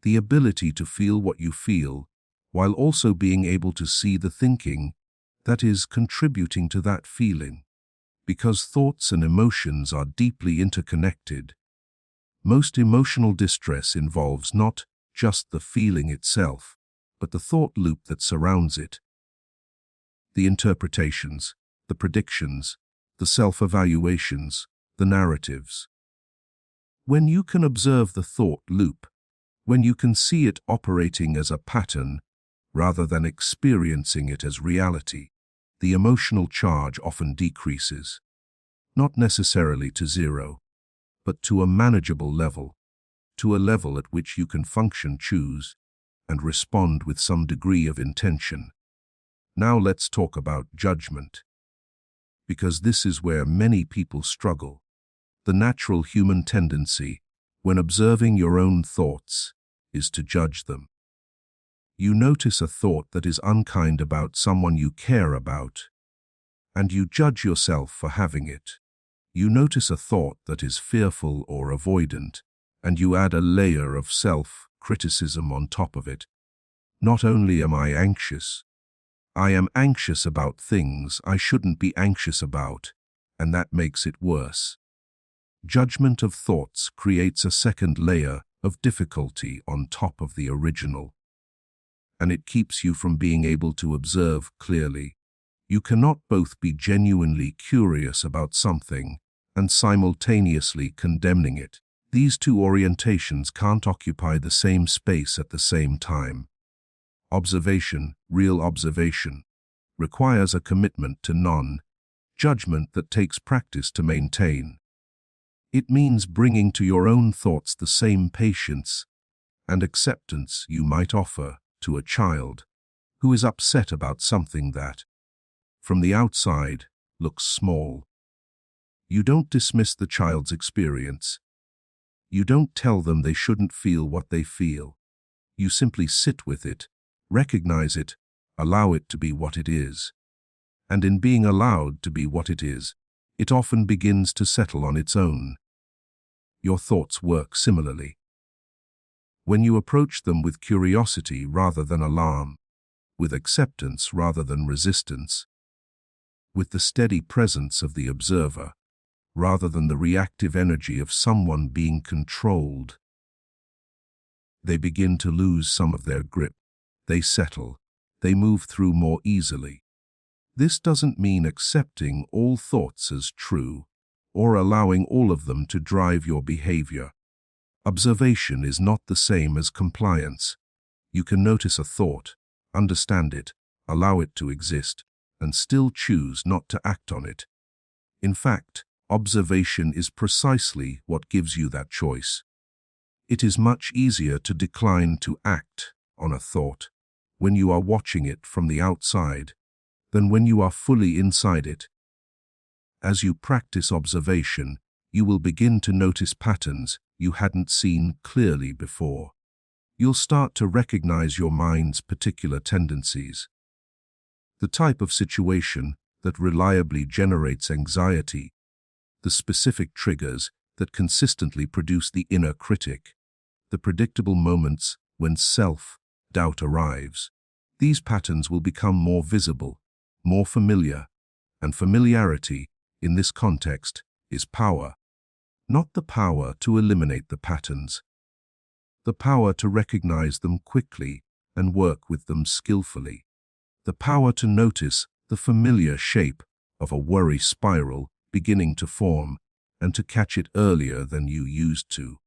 The ability to feel what you feel, while also being able to see the thinking that is contributing to that feeling. Because thoughts and emotions are deeply interconnected, most emotional distress involves not just the feeling itself, but the thought loop that surrounds it. The interpretations, the predictions, the self-evaluations, the narratives. When you can observe the thought loop, when you can see it operating as a pattern rather than experiencing it as reality, the emotional charge often decreases, not necessarily to zero, but to a manageable level, to a level at which you can function, choose, and respond with some degree of intention. Now let's talk about judgment, because this is where many people struggle. The natural human tendency, when observing your own thoughts, is to judge them. You notice a thought that is unkind about someone you care about, and you judge yourself for having it. You notice a thought that is fearful or avoidant, and you add a layer of self-criticism on top of it. Not only am I anxious, I am anxious about things I shouldn't be anxious about, and that makes it worse. Judgment of thoughts creates a second layer of difficulty on top of the original, and it keeps you from being able to observe clearly. You cannot both be genuinely curious about something and simultaneously condemning it. These two orientations can't occupy the same space at the same time. Observation, real observation, requires a commitment to non-judgment that takes practice to maintain. It means bringing to your own thoughts the same patience and acceptance you might offer to a child who is upset about something that, from the outside, looks small. You don't dismiss the child's experience. You don't tell them they shouldn't feel what they feel. You simply sit with it, recognize it, allow it to be what it is. And in being allowed to be what it is, it often begins to settle on its own. Your thoughts work similarly. When you approach them with curiosity rather than alarm, with acceptance rather than resistance, with the steady presence of the observer, rather than the reactive energy of someone being controlled, they begin to lose some of their grip. They settle. They move through more easily. This doesn't mean accepting all thoughts as true, or allowing all of them to drive your behavior. Observation is not the same as compliance. You can notice a thought, understand it, allow it to exist, and still choose not to act on it. In fact, observation is precisely what gives you that choice. It is much easier to decline to act on a thought when you are watching it from the outside than when you are fully inside it. As you practice observation, you will begin to notice patterns you hadn't seen clearly before. You'll start to recognize your mind's particular tendencies. The type of situation that reliably generates anxiety, the specific triggers that consistently produce the inner critic, the predictable moments when self-doubt arrives. These patterns will become more visible, more familiar, and familiarity, in this context, is power. Not the power to eliminate the patterns, the power to recognize them quickly and work with them skillfully. The power to notice the familiar shape of a worry spiral beginning to form and to catch it earlier than you used to.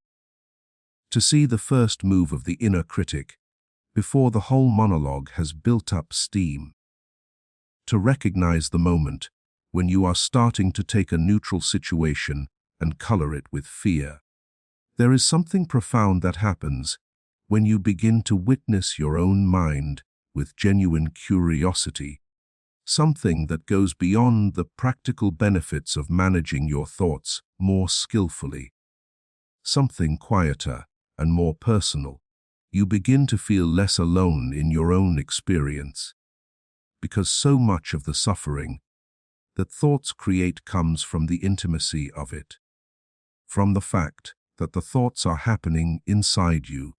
To see the first move of the inner critic before the whole monologue has built up steam. To recognize the moment when you are starting to take a neutral situation and color it with fear. There is something profound that happens when you begin to witness your own mind with genuine curiosity, something that goes beyond the practical benefits of managing your thoughts more skillfully. Something quieter and more personal. You begin to feel less alone in your own experience, because so much of the suffering that thoughts create comes from the intimacy of it, from the fact that the thoughts are happening inside you.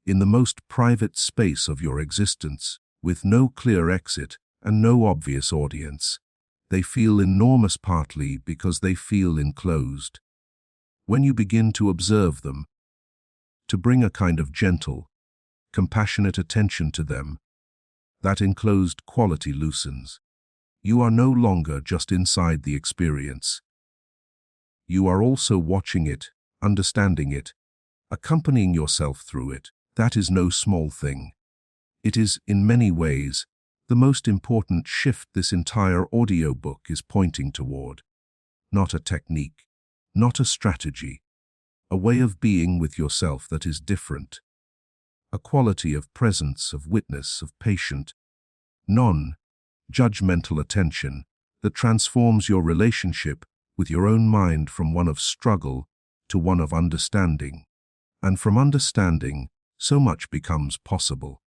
in the most private space of your existence, with no clear exit and no obvious audience. They feel enormous partly because they feel enclosed. When you begin to observe them, to bring a kind of gentle, compassionate attention to them, that enclosed quality loosens. You are no longer just inside the experience. You are also watching it, understanding it, accompanying yourself through it. That is no small thing. It is, in many ways, the most important shift this entire audiobook is pointing toward. Not a technique, not a strategy, a way of being with yourself that is different. A quality of presence, of witness, of patient, non-judgmental attention that transforms your relationship with your own mind from one of struggle to one of understanding. And from understanding, so much becomes possible.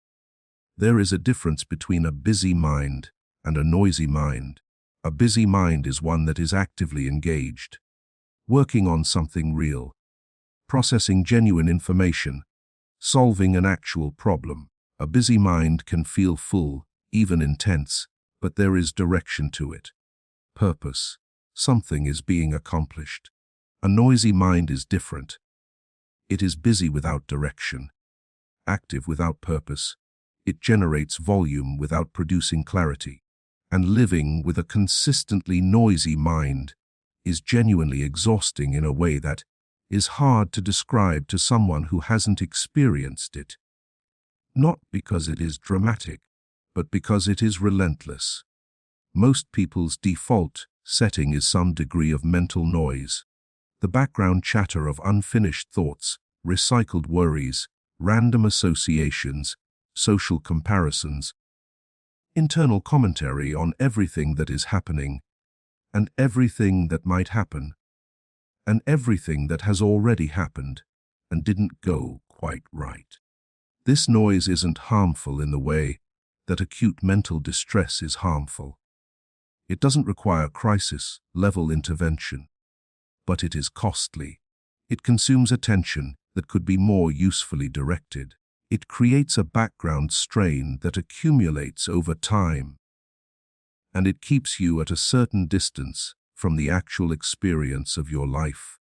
There is a difference between a busy mind and a noisy mind. A busy mind is one that is actively engaged, working on something real, processing genuine information, solving an actual problem. A busy mind can feel full, even intense, but there is direction to it. Purpose. Something is being accomplished. A noisy mind is different. It is busy without direction, active without purpose. It generates volume without producing clarity. And living with a consistently noisy mind is genuinely exhausting in a way that is hard to describe to someone who hasn't experienced it. Not because it is dramatic, but because it is relentless. Most people's default setting is some degree of mental noise. The background chatter of unfinished thoughts, recycled worries, random associations, social comparisons, internal commentary on everything that is happening, and everything that might happen, and everything that has already happened and didn't go quite right. This noise isn't harmful in the way that acute mental distress is harmful. It doesn't require crisis-level intervention, but it is costly. It consumes attention that could be more usefully directed. It creates a background strain that accumulates over time, and it keeps you at a certain distance from the actual experience of your life,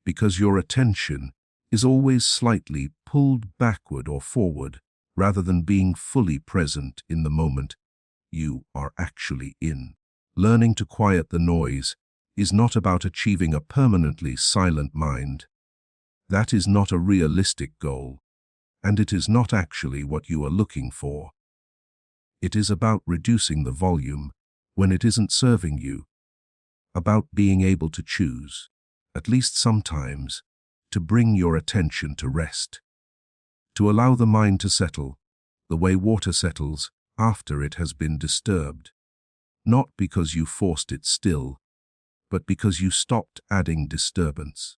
because your attention is always slightly pulled backward or forward, rather than being fully present in the moment you are actually in. Learning to quiet the noise is not about achieving a permanently silent mind. That is not a realistic goal, and it is not actually what you are looking for. It is about reducing the volume when it isn't serving you, about being able to choose, at least sometimes, to bring your attention to rest, to allow the mind to settle the way water settles after it has been disturbed, not because you forced it still, but because you stopped adding disturbance.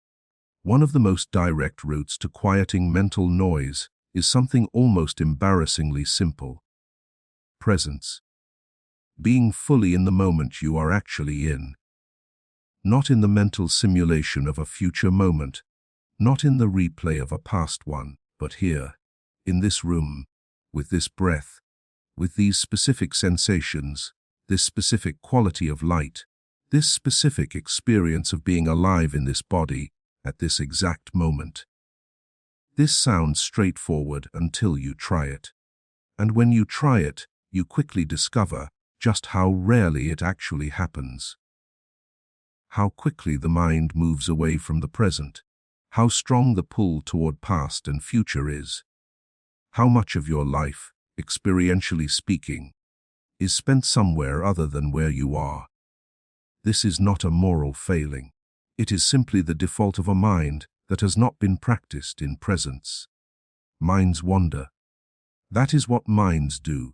One of the most direct routes to quieting mental noise is something almost embarrassingly simple: presence. Being fully in the moment you are actually in. Not in the mental simulation of a future moment, not in the replay of a past one, but here, in this room, with this breath, with these specific sensations, this specific quality of light, this specific experience of being alive in this body at this exact moment. This sounds straightforward until you try it. And when you try it, you quickly discover just how rarely it actually happens. How quickly the mind moves away from the present. How strong the pull toward past and future is. How much of your life, experientially speaking, is spent somewhere other than where you are. This is not a moral failing. It is simply the default of a mind that has not been practiced in presence. Minds wander. That is what minds do.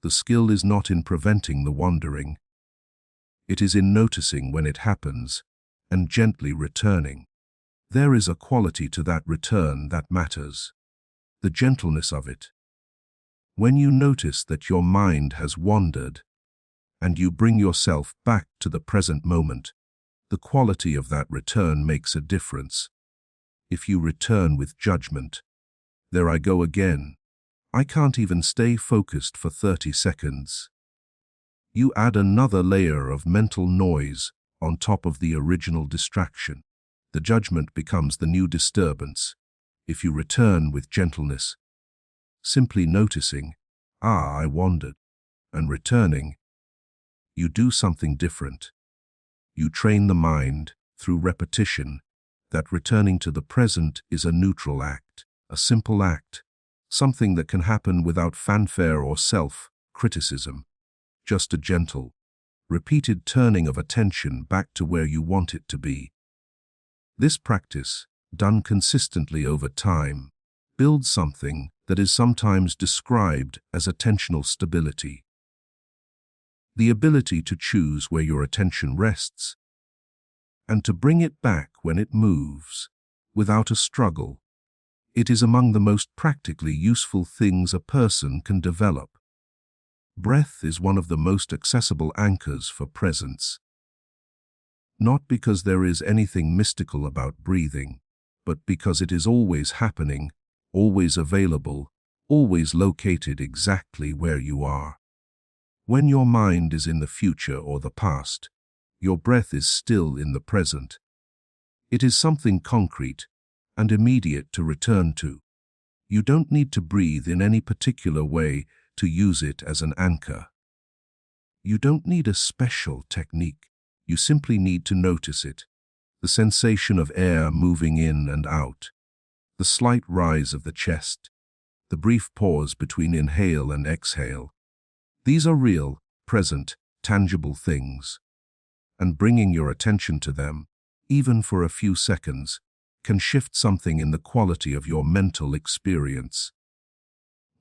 The skill is not in preventing the wandering. It is in noticing when it happens and gently returning. There is a quality to that return that matters. The gentleness of it. When you notice that your mind has wandered and you bring yourself back to the present moment, the quality of that return makes a difference. If you return with judgment, There I go again. I can't even stay focused for 30 seconds. You add another layer of mental noise on top of the original distraction. The judgment becomes the new disturbance. If you return with gentleness, simply noticing, I wandered, and returning, you do something different. You train the mind, through repetition, that returning to the present is a neutral act, a simple act, something that can happen without fanfare or self-criticism, just a gentle, repeated turning of attention back to where you want it to be. This practice, done consistently over time, builds something that is sometimes described as attentional stability. The ability to choose where your attention rests, and to bring it back when it moves, without a struggle. It is among the most practically useful things a person can develop. Breath is one of the most accessible anchors for presence. Not because there is anything mystical about breathing, but because it is always happening, always available, always located exactly where you are. When your mind is in the future or the past, your breath is still in the present. It is something concrete and immediate to return to. You don't need to breathe in any particular way to use it as an anchor. You don't need a special technique. You simply need to notice it. The sensation of air moving in and out, the slight rise of the chest, the brief pause between inhale and exhale. These are real, present, tangible things. And bringing your attention to them, even for a few seconds, can shift something in the quality of your mental experience.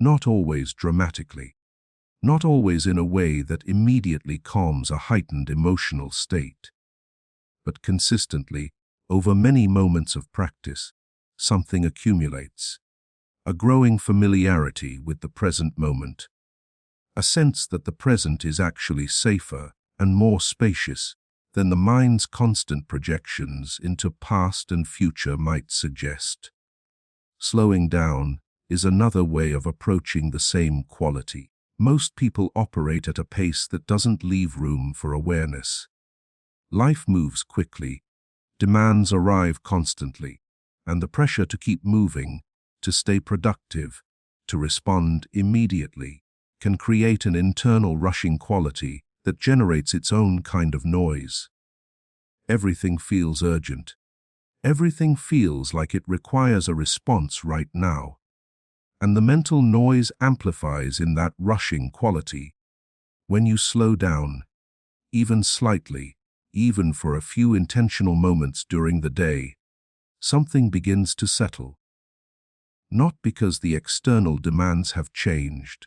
Not always dramatically, not always in a way that immediately calms a heightened emotional state, but consistently, over many moments of practice, something accumulates. A growing familiarity with the present moment, a sense that the present is actually safer and more spacious than the mind's constant projections into past and future might suggest. Slowing down is another way of approaching the same quality. Most people operate at a pace that doesn't leave room for awareness. Life moves quickly, demands arrive constantly, and the pressure to keep moving, to stay productive, to respond immediately, can create an internal rushing quality that generates its own kind of noise. Everything feels urgent. Everything feels like it requires a response right now. And the mental noise amplifies in that rushing quality. When you slow down, even slightly, even for a few intentional moments during the day, something begins to settle. Not because the external demands have changed,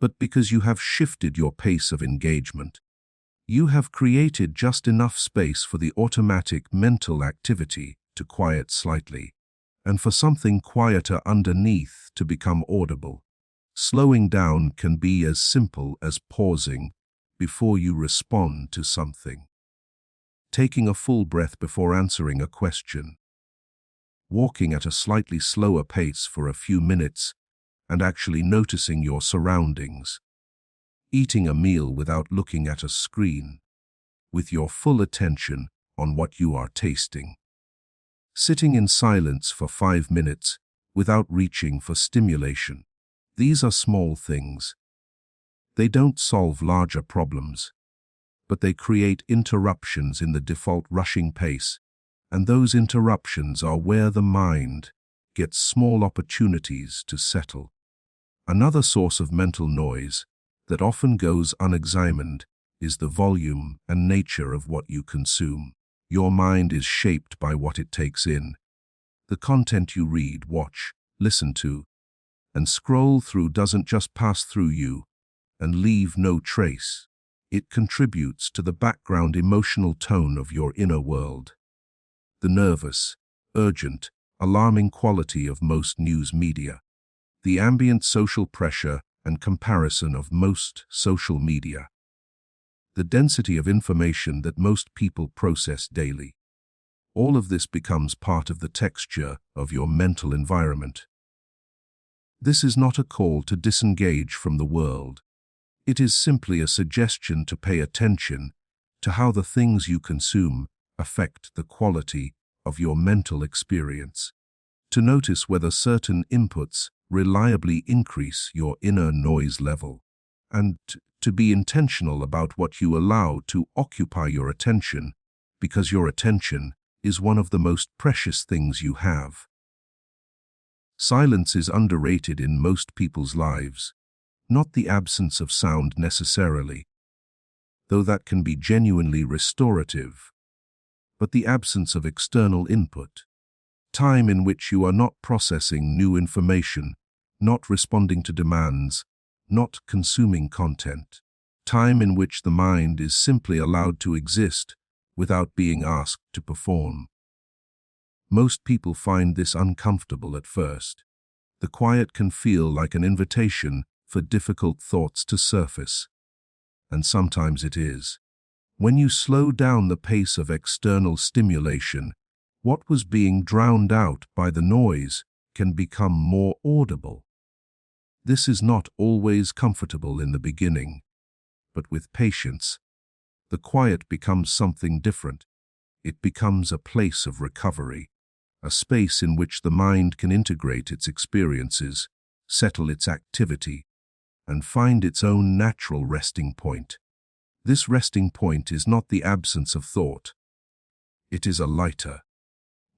but because you have shifted your pace of engagement. You have created just enough space for the automatic mental activity to quiet slightly, and for something quieter underneath to become audible. Slowing down can be as simple as pausing before you respond to something. Taking a full breath before answering a question. Walking at a slightly slower pace for a few minutes and actually noticing your surroundings. Eating a meal without looking at a screen, with your full attention on what you are tasting. Sitting in silence for 5 minutes without reaching for stimulation. These are small things. They don't solve larger problems, but they create interruptions in the default rushing pace, and those interruptions are where the mind gets small opportunities to settle. Another source of mental noise that often goes unexamined is the volume and nature of what you consume. Your mind is shaped by what it takes in. The content you read, watch, listen to, and scroll through doesn't just pass through you and leave no trace. It contributes to the background emotional tone of your inner world. The nervous, urgent, alarming quality of most news media. The ambient social pressure and comparison of most social media. The density of information that most people process daily. All of this becomes part of the texture of your mental environment. This is not a call to disengage from the world. It is simply a suggestion to pay attention to how the things you consume affect the quality of your mental experience, to notice whether certain inputs reliably increase your inner noise level, and to be intentional about what you allow to occupy your attention, because your attention is one of the most precious things you have. Silence is underrated in most people's lives, not the absence of sound necessarily, though that can be genuinely restorative, but the absence of external input, time in which you are not processing new information, not responding to demands, not consuming content, time in which the mind is simply allowed to exist without being asked to perform. Most people find this uncomfortable at first. The quiet can feel like an invitation for difficult thoughts to surface, and sometimes it is. When you slow down the pace of external stimulation, what was being drowned out by the noise can become more audible. This is not always comfortable in the beginning, but with patience, the quiet becomes something different. It becomes a place of recovery, a space in which the mind can integrate its experiences, settle its activity, and find its own natural resting point. This resting point is not the absence of thought. It is a lighter,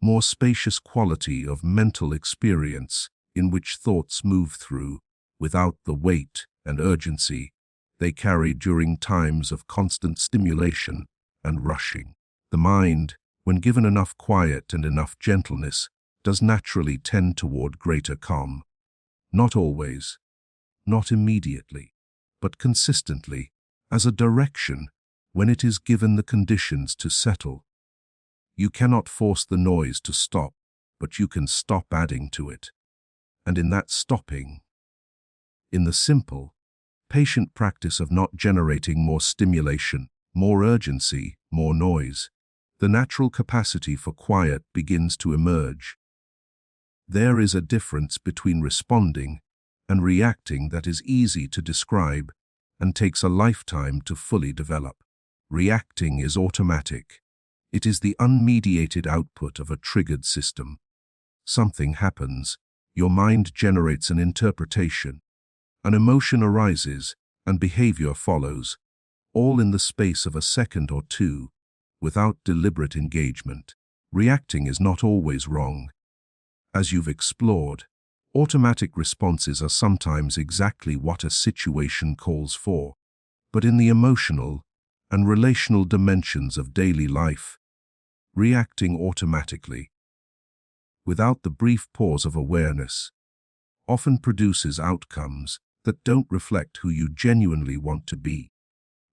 more spacious quality of mental experience in which thoughts move through without the weight and urgency they carry during times of constant stimulation and rushing. The mind, when given enough quiet and enough gentleness, does naturally tend toward greater calm. Not always, not immediately, but consistently, as a direction when it is given the conditions to settle. You cannot force the noise to stop, but you can stop adding to it. And in that stopping, in the simple, patient practice of not generating more stimulation, more urgency, more noise, the natural capacity for quiet begins to emerge. There is a difference between responding and reacting that is easy to describe and takes a lifetime to fully develop. Reacting is automatic. It is the unmediated output of a triggered system. Something happens, your mind generates an interpretation, an emotion arises, and behavior follows, all in the space of a second or two, without deliberate engagement. Reacting is not always wrong. As you've explored, automatic responses are sometimes exactly what a situation calls for. But in the emotional and relational dimensions of daily life, reacting automatically, without the brief pause of awareness, often produces outcomes that don't reflect who you genuinely want to be.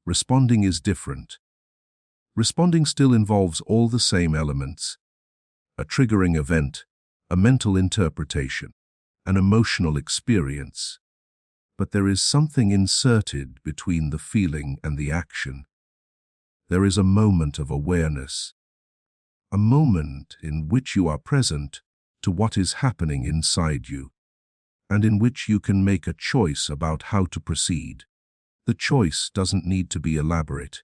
Responding is different. Responding still involves all the same elements: a triggering event, a mental interpretation, an emotional experience. But there is something inserted between the feeling and the action. There is a moment of awareness, a moment in which you are present to what is happening inside you, and in which you can make a choice about how to proceed. The choice doesn't need to be elaborate.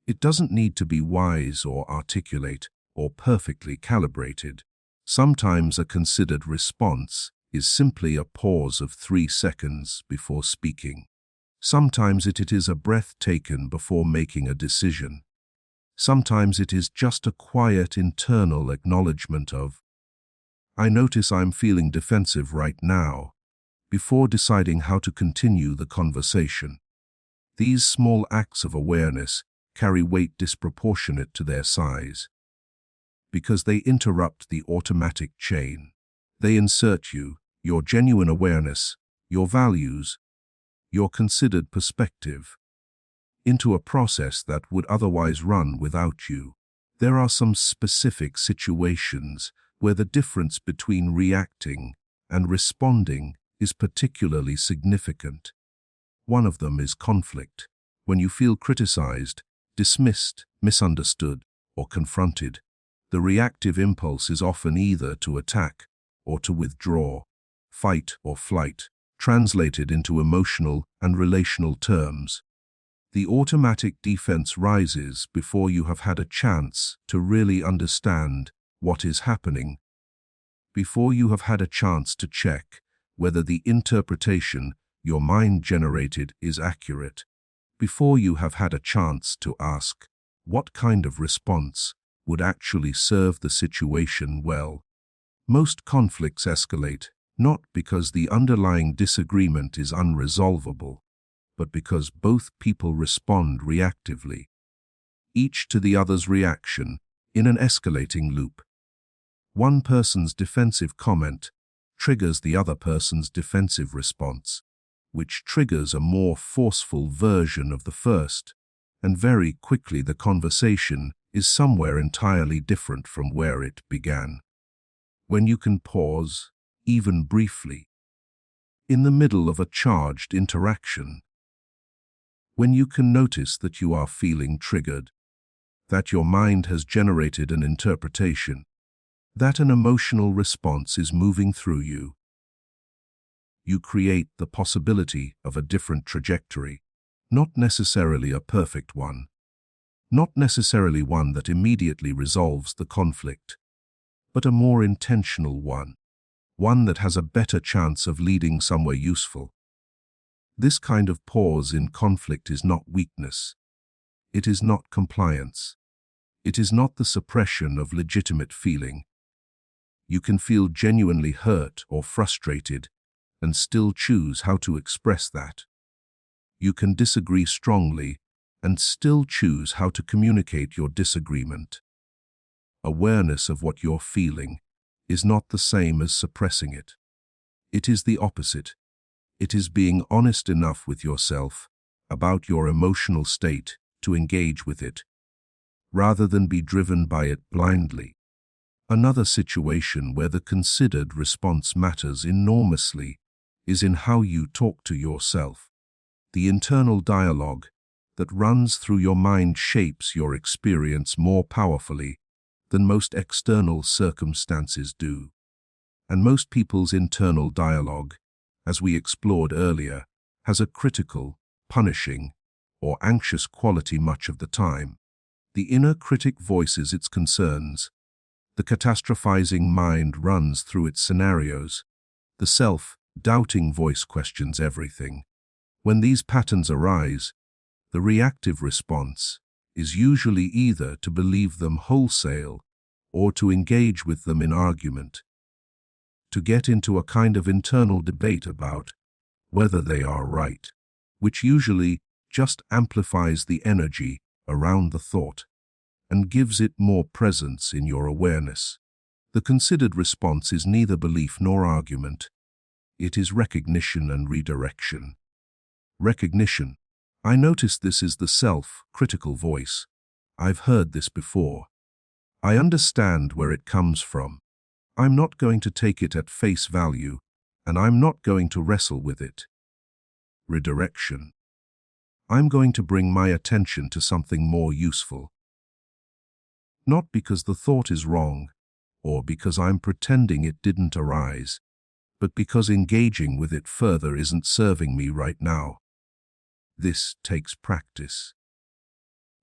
It doesn't need to be wise or articulate or perfectly calibrated. Sometimes a considered response is simply a pause of 3 seconds before speaking. Sometimes it is a breath taken before making a decision. Sometimes it is just a quiet internal acknowledgement of, "I notice I'm feeling defensive right now," before deciding how to continue the conversation. These small acts of awareness carry weight disproportionate to their size, because they interrupt the automatic chain. They insert you, your genuine awareness, your values, your considered perspective, into a process that would otherwise run without you. There are some specific situations where the difference between reacting and responding is particularly significant. One of them is conflict. When you feel criticized, dismissed, misunderstood, or confronted, the reactive impulse is often either to attack or to withdraw. fight or flight, translated into emotional and relational terms. The automatic defense rises before you have had a chance to really understand what is happening, before you have had a chance to check whether the interpretation your mind generated is accurate, before you have had a chance to ask what kind of response would actually serve the situation well. Most conflicts escalate not because the underlying disagreement is unresolvable, but because both people respond reactively, each to the other's reaction in an escalating loop. One person's defensive comment triggers the other person's defensive response, which triggers a more forceful version of the first, and very quickly the conversation is somewhere entirely different from where it began. When you can pause, even briefly, in the middle of a charged interaction, when you can notice that you are feeling triggered, that your mind has generated an interpretation, that an emotional response is moving through you, you create the possibility of a different trajectory, not necessarily a perfect one, not necessarily one that immediately resolves the conflict, but a more intentional one, one that has a better chance of leading somewhere useful. This kind of pause in conflict is not weakness. It is not compliance. It is not the suppression of legitimate feeling. You can feel genuinely hurt or frustrated and still choose how to express that. You can disagree strongly and still choose how to communicate your disagreement. Awareness of what you're feeling is not the same as suppressing it. It is the opposite. It is being honest enough with yourself about your emotional state to engage with it, rather than be driven by it blindly. Another situation where the considered response matters enormously is in how you talk to yourself. The internal dialogue that runs through your mind shapes your experience more powerfully than most external circumstances do. And most people's internal dialogue, as we explored earlier, has a critical, punishing, or anxious quality much of the time. The inner critic voices its concerns. The catastrophizing mind runs through its scenarios. The self-doubting voice questions everything. When these patterns arise, the reactive response is usually either to believe them wholesale or to engage with them in argument, to get into a kind of internal debate about whether they are right, which usually just amplifies the energy around the thought and gives it more presence in your awareness. The considered response is neither belief nor argument. It is recognition and redirection. Recognition. I notice this is the self-critical voice. I've heard this before. I understand where it comes from. I'm not going to take it at face value, and I'm not going to wrestle with it. Redirection. I'm going to bring my attention to something more useful. Not because the thought is wrong, or because I'm pretending it didn't arise, but because engaging with it further isn't serving me right now. This takes practice.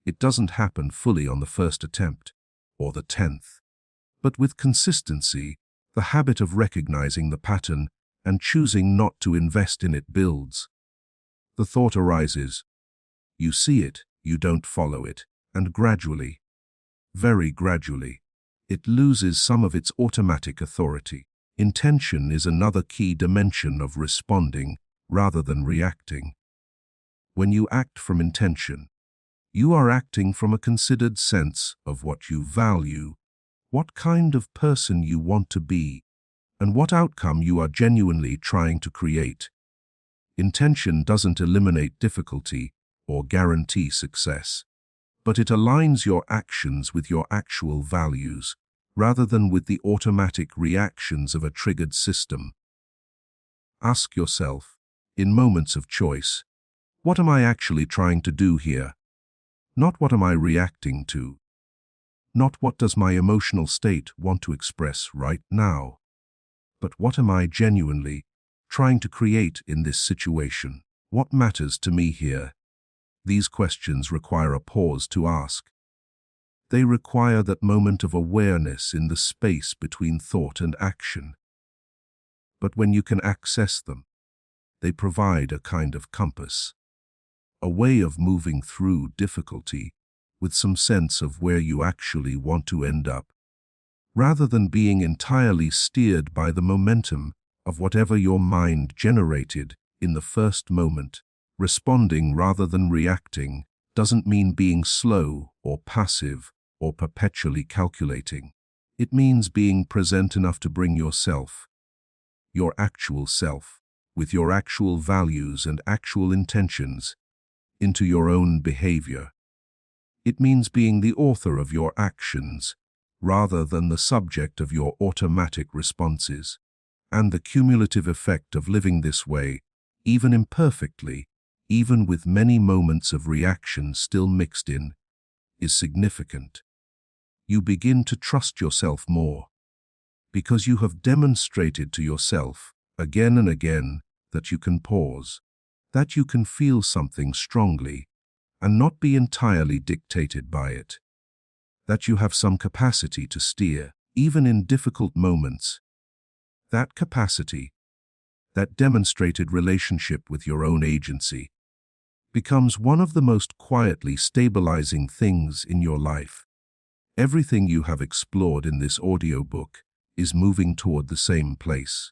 It doesn't happen fully on the first attempt, or the 10th. But with consistency, the habit of recognizing the pattern and choosing not to invest in it builds. The thought arises. You see it, you don't follow it, and gradually, very gradually, it loses some of its automatic authority. Intention is another key dimension of responding rather than reacting. When you act from intention, you are acting from a considered sense of what you value, what kind of person you want to be, and what outcome you are genuinely trying to create. Intention doesn't eliminate difficulty or guarantee success, but it aligns your actions with your actual values, rather than with the automatic reactions of a triggered system. Ask yourself, in moments of choice, what am I actually trying to do here? Not what am I reacting to? Not what does my emotional state want to express right now? But what am I genuinely trying to create in this situation? What matters to me here? These questions require a pause to ask. They require that moment of awareness in the space between thought and action. But when you can access them, they provide a kind of compass, a way of moving through difficulty with some sense of where you actually want to end up, rather than being entirely steered by the momentum of whatever your mind generated in the first moment. Responding rather than reacting doesn't mean being slow or passive or perpetually calculating. It means being present enough to bring yourself, your actual self, with your actual values and actual intentions, into your own behavior. It means being the author of your actions, rather than the subject of your automatic responses. And the cumulative effect of living this way, even imperfectly, even with many moments of reaction still mixed in, is significant. You begin to trust yourself more, because you have demonstrated to yourself, again and again, that you can pause, that you can feel something strongly, and not be entirely dictated by it, that you have some capacity to steer, even in difficult moments. That capacity, that demonstrated relationship with your own agency, becomes one of the most quietly stabilizing things in your life. Everything you have explored in this audiobook is moving toward the same place.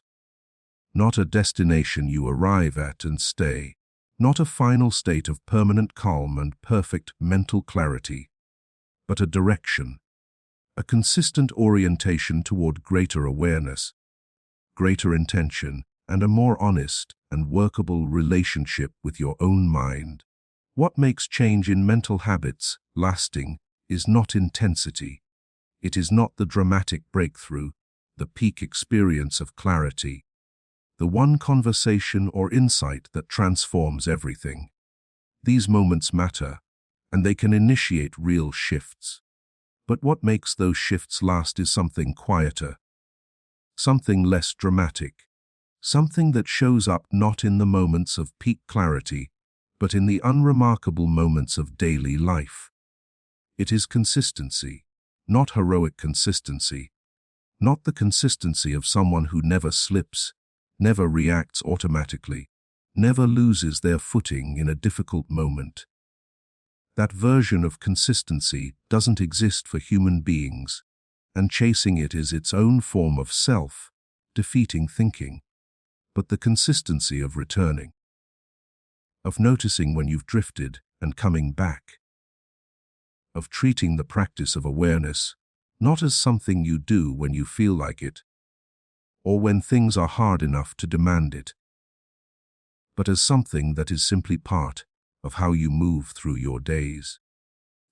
Not a destination you arrive at and stay, not a final state of permanent calm and perfect mental clarity, but a direction, a consistent orientation toward greater awareness, greater intention, and a more honest and workable relationship with your own mind. What makes change in mental habits lasting is not intensity. It is not the dramatic breakthrough, the peak experience of clarity, the one conversation or insight that transforms everything. These moments matter, and they can initiate real shifts. But what makes those shifts last is something quieter, something less dramatic, something that shows up not in the moments of peak clarity, but in the unremarkable moments of daily life. It is consistency, not heroic consistency, not the consistency of someone who never slips, never reacts automatically, never loses their footing in a difficult moment. That version of consistency doesn't exist for human beings, and chasing it is its own form of self-defeating thinking. But the consistency of returning, of noticing when you've drifted and coming back, of treating the practice of awareness not as something you do when you feel like it, or when things are hard enough to demand it, but as something that is simply part of how you move through your days.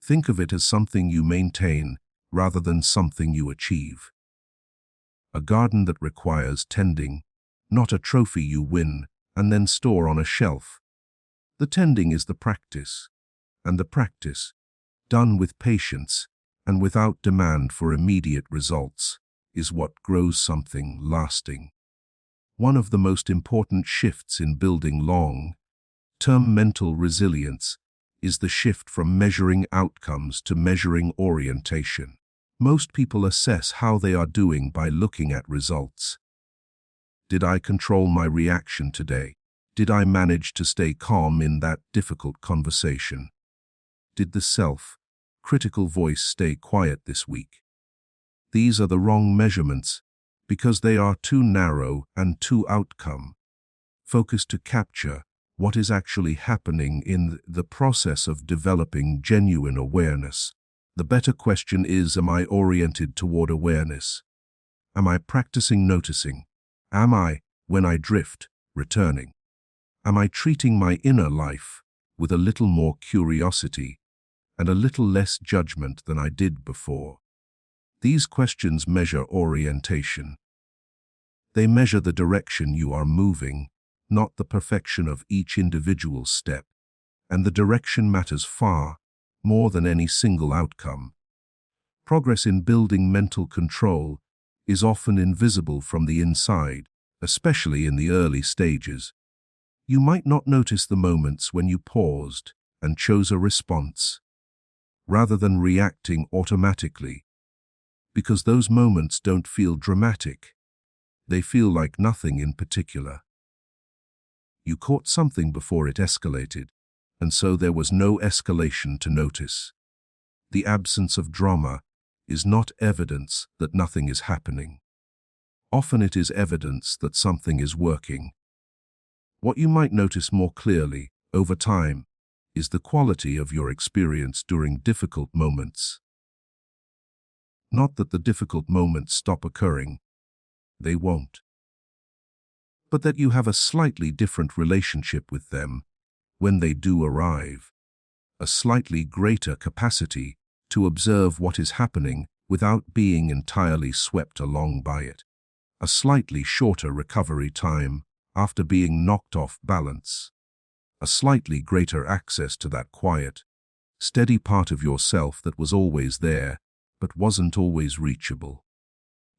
Think of it as something you maintain rather than something you achieve. A garden that requires tending, not a trophy you win and then store on a shelf. The tending is the practice, and the practice, done with patience and without demand for immediate results, is what grows something lasting. One of the most important shifts in building long-term mental resilience is the shift from measuring outcomes to measuring orientation. Most people assess how they are doing by looking at results. Did I control my reaction today? Did I manage to stay calm in that difficult conversation? Did the self-critical voice stay quiet this week? These are the wrong measurements because they are too narrow and too outcome-focused to capture what is actually happening in the process of developing genuine awareness. The better question is, am I oriented toward awareness? Am I practicing noticing? Am I, when I drift, returning? Am I treating my inner life with a little more curiosity and a little less judgment than I did before? These questions measure orientation. They measure the direction you are moving, not the perfection of each individual step. And the direction matters far more than any single outcome. Progress in building mental control is often invisible from the inside, especially in the early stages. You might not notice the moments when you paused and chose a response, rather than reacting automatically, because those moments don't feel dramatic. They feel like nothing in particular. You caught something before it escalated, and so there was no escalation to notice. The absence of drama is not evidence that nothing is happening. Often it is evidence that something is working. What you might notice more clearly over time is the quality of your experience during difficult moments. Not that the difficult moments stop occurring, they won't. But that you have a slightly different relationship with them when they do arrive. A slightly greater capacity to observe what is happening without being entirely swept along by it. A slightly shorter recovery time after being knocked off balance. A slightly greater access to that quiet, steady part of yourself that was always there, but wasn't always reachable.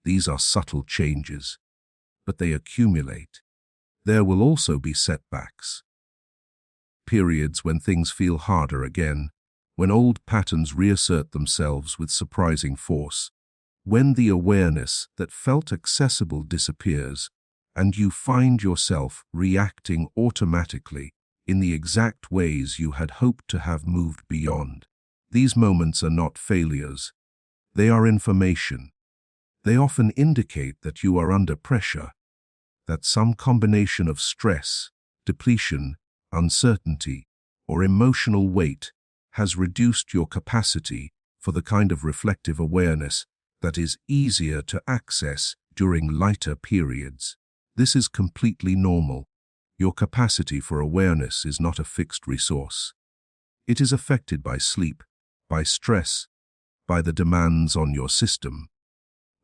These are subtle changes, but they accumulate. There will also be setbacks. Periods when things feel harder again, when old patterns reassert themselves with surprising force, when the awareness that felt accessible disappears, and you find yourself reacting automatically in the exact ways you had hoped to have moved beyond. These moments are not failures. They are information. They often indicate that you are under pressure, that some combination of stress, depletion, uncertainty, or emotional weight has reduced your capacity for the kind of reflective awareness that is easier to access during lighter periods. This is completely normal. Your capacity for awareness is not a fixed resource. It is affected by sleep, by stress, by the demands on your system.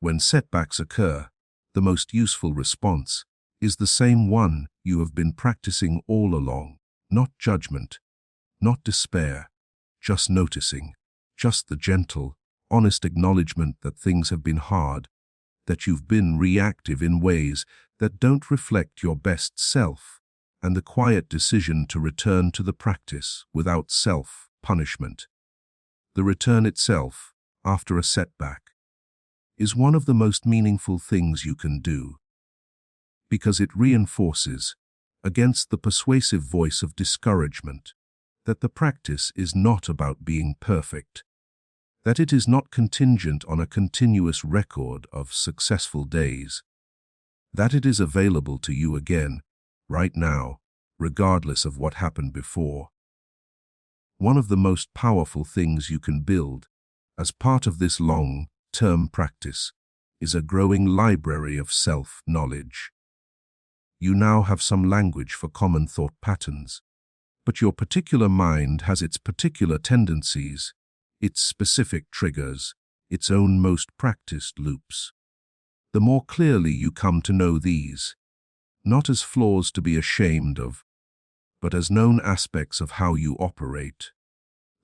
When setbacks occur, the most useful response is the same one you have been practicing all along. Not judgment, not despair, just noticing, just the gentle, honest acknowledgement that things have been hard, that you've been reactive in ways that don't reflect your best self, and the quiet decision to return to the practice without self-punishment. The return itself, after a setback, is one of the most meaningful things you can do, because it reinforces, against the persuasive voice of discouragement, that the practice is not about being perfect, that it is not contingent on a continuous record of successful days, that it is available to you again, right now, regardless of what happened before. One of the most powerful things you can build as part of this long-term practice is a growing library of self-knowledge. You now have some language for common thought patterns, but your particular mind has its particular tendencies, its specific triggers, its own most practiced loops. The more clearly you come to know these, not as flaws to be ashamed of, but as known aspects of how you operate,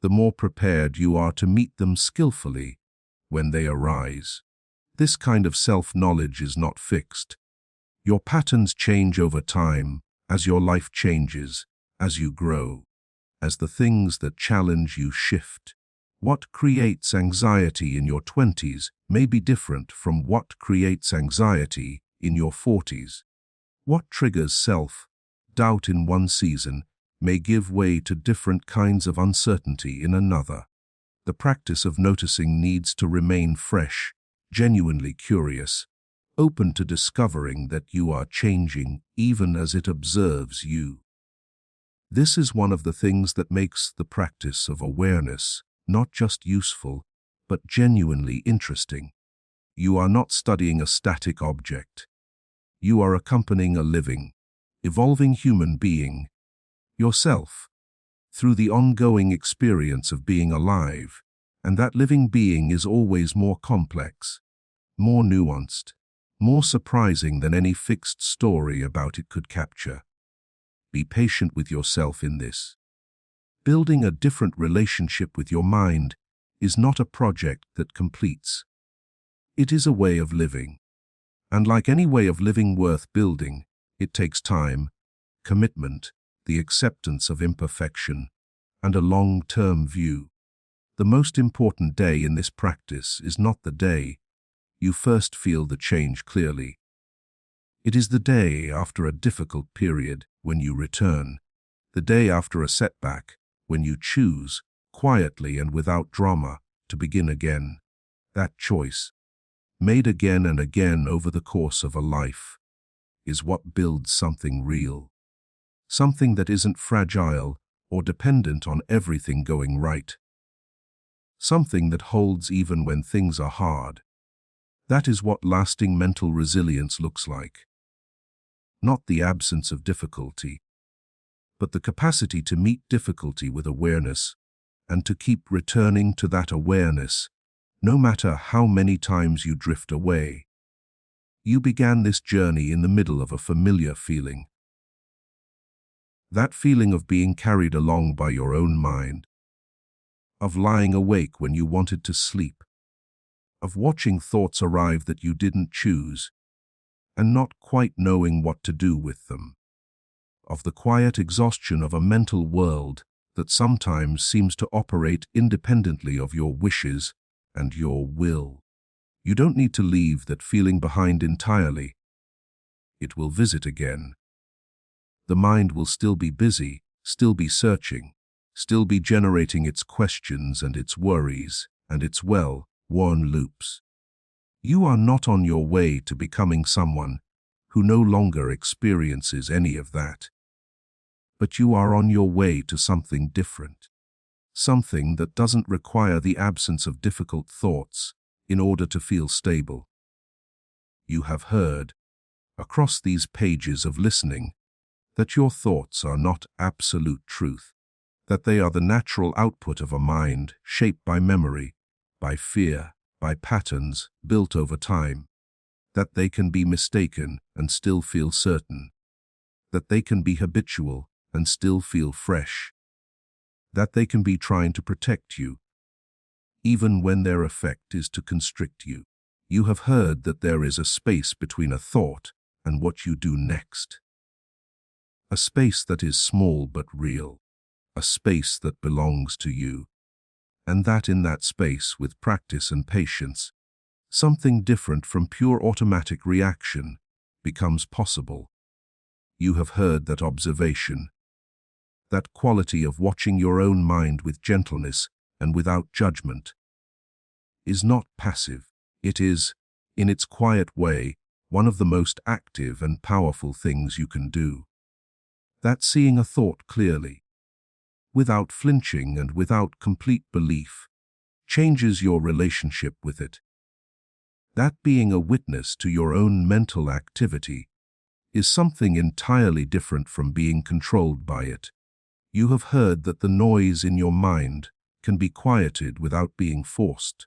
the more prepared you are to meet them skillfully when they arise. This kind of self-knowledge is not fixed. Your patterns change over time as your life changes, as you grow, as the things that challenge you shift. What creates anxiety in your 20s may be different from what creates anxiety in your 40s. What triggers self-doubt in one season may give way to different kinds of uncertainty in another. The practice of noticing needs to remain fresh, genuinely curious, open to discovering that you are changing even as it observes you. This is one of the things that makes the practice of awareness not just useful, but genuinely interesting. You are not studying a static object. You are accompanying a living, evolving human being, yourself, through the ongoing experience of being alive, and that living being is always more complex, more nuanced, more surprising than any fixed story about it could capture. Be patient with yourself in this. Building a different relationship with your mind is not a project that completes. It is a way of living. And like any way of living worth building, it takes time, commitment, the acceptance of imperfection, and a long-term view. The most important day in this practice is not the day you first feel the change clearly. It is the day after a difficult period when you return, the day after a setback when you choose, quietly and without drama, to begin again. That choice, made again and again over the course of a life, is what builds something real. Something that isn't fragile or dependent on everything going right. Something that holds even when things are hard. That is what lasting mental resilience looks like. Not the absence of difficulty, but the capacity to meet difficulty with awareness and to keep returning to that awareness, no matter how many times you drift away. You began this journey in the middle of a familiar feeling. That feeling of being carried along by your own mind, of lying awake when you wanted to sleep, of watching thoughts arrive that you didn't choose, and not quite knowing what to do with them, of the quiet exhaustion of a mental world that sometimes seems to operate independently of your wishes and your will. You don't need to leave that feeling behind entirely. It will visit again. The mind will still be busy, still be searching, still be generating its questions and its worries and its well-worn loops. You are not on your way to becoming someone who no longer experiences any of that. But you are on your way to something different. Something that doesn't require the absence of difficult thoughts in order to feel stable. You have heard, across these pages of listening, that your thoughts are not absolute truth, that they are the natural output of a mind shaped by memory, by fear, by patterns built over time, that they can be mistaken and still feel certain, that they can be habitual and still feel fresh, that they can be trying to protect you, even when their effect is to constrict you. You have heard that there is a space between a thought and what you do next. A space that is small but real, a space that belongs to you, and that in that space, with practice and patience, something different from pure automatic reaction becomes possible. You have heard that observation, that quality of watching your own mind with gentleness and without judgment, is not passive. It is, in its quiet way, one of the most active and powerful things you can do. That seeing a thought clearly, without flinching and without complete belief, changes your relationship with it. That being a witness to your own mental activity is something entirely different from being controlled by it. You have heard that the noise in your mind can be quieted without being forced.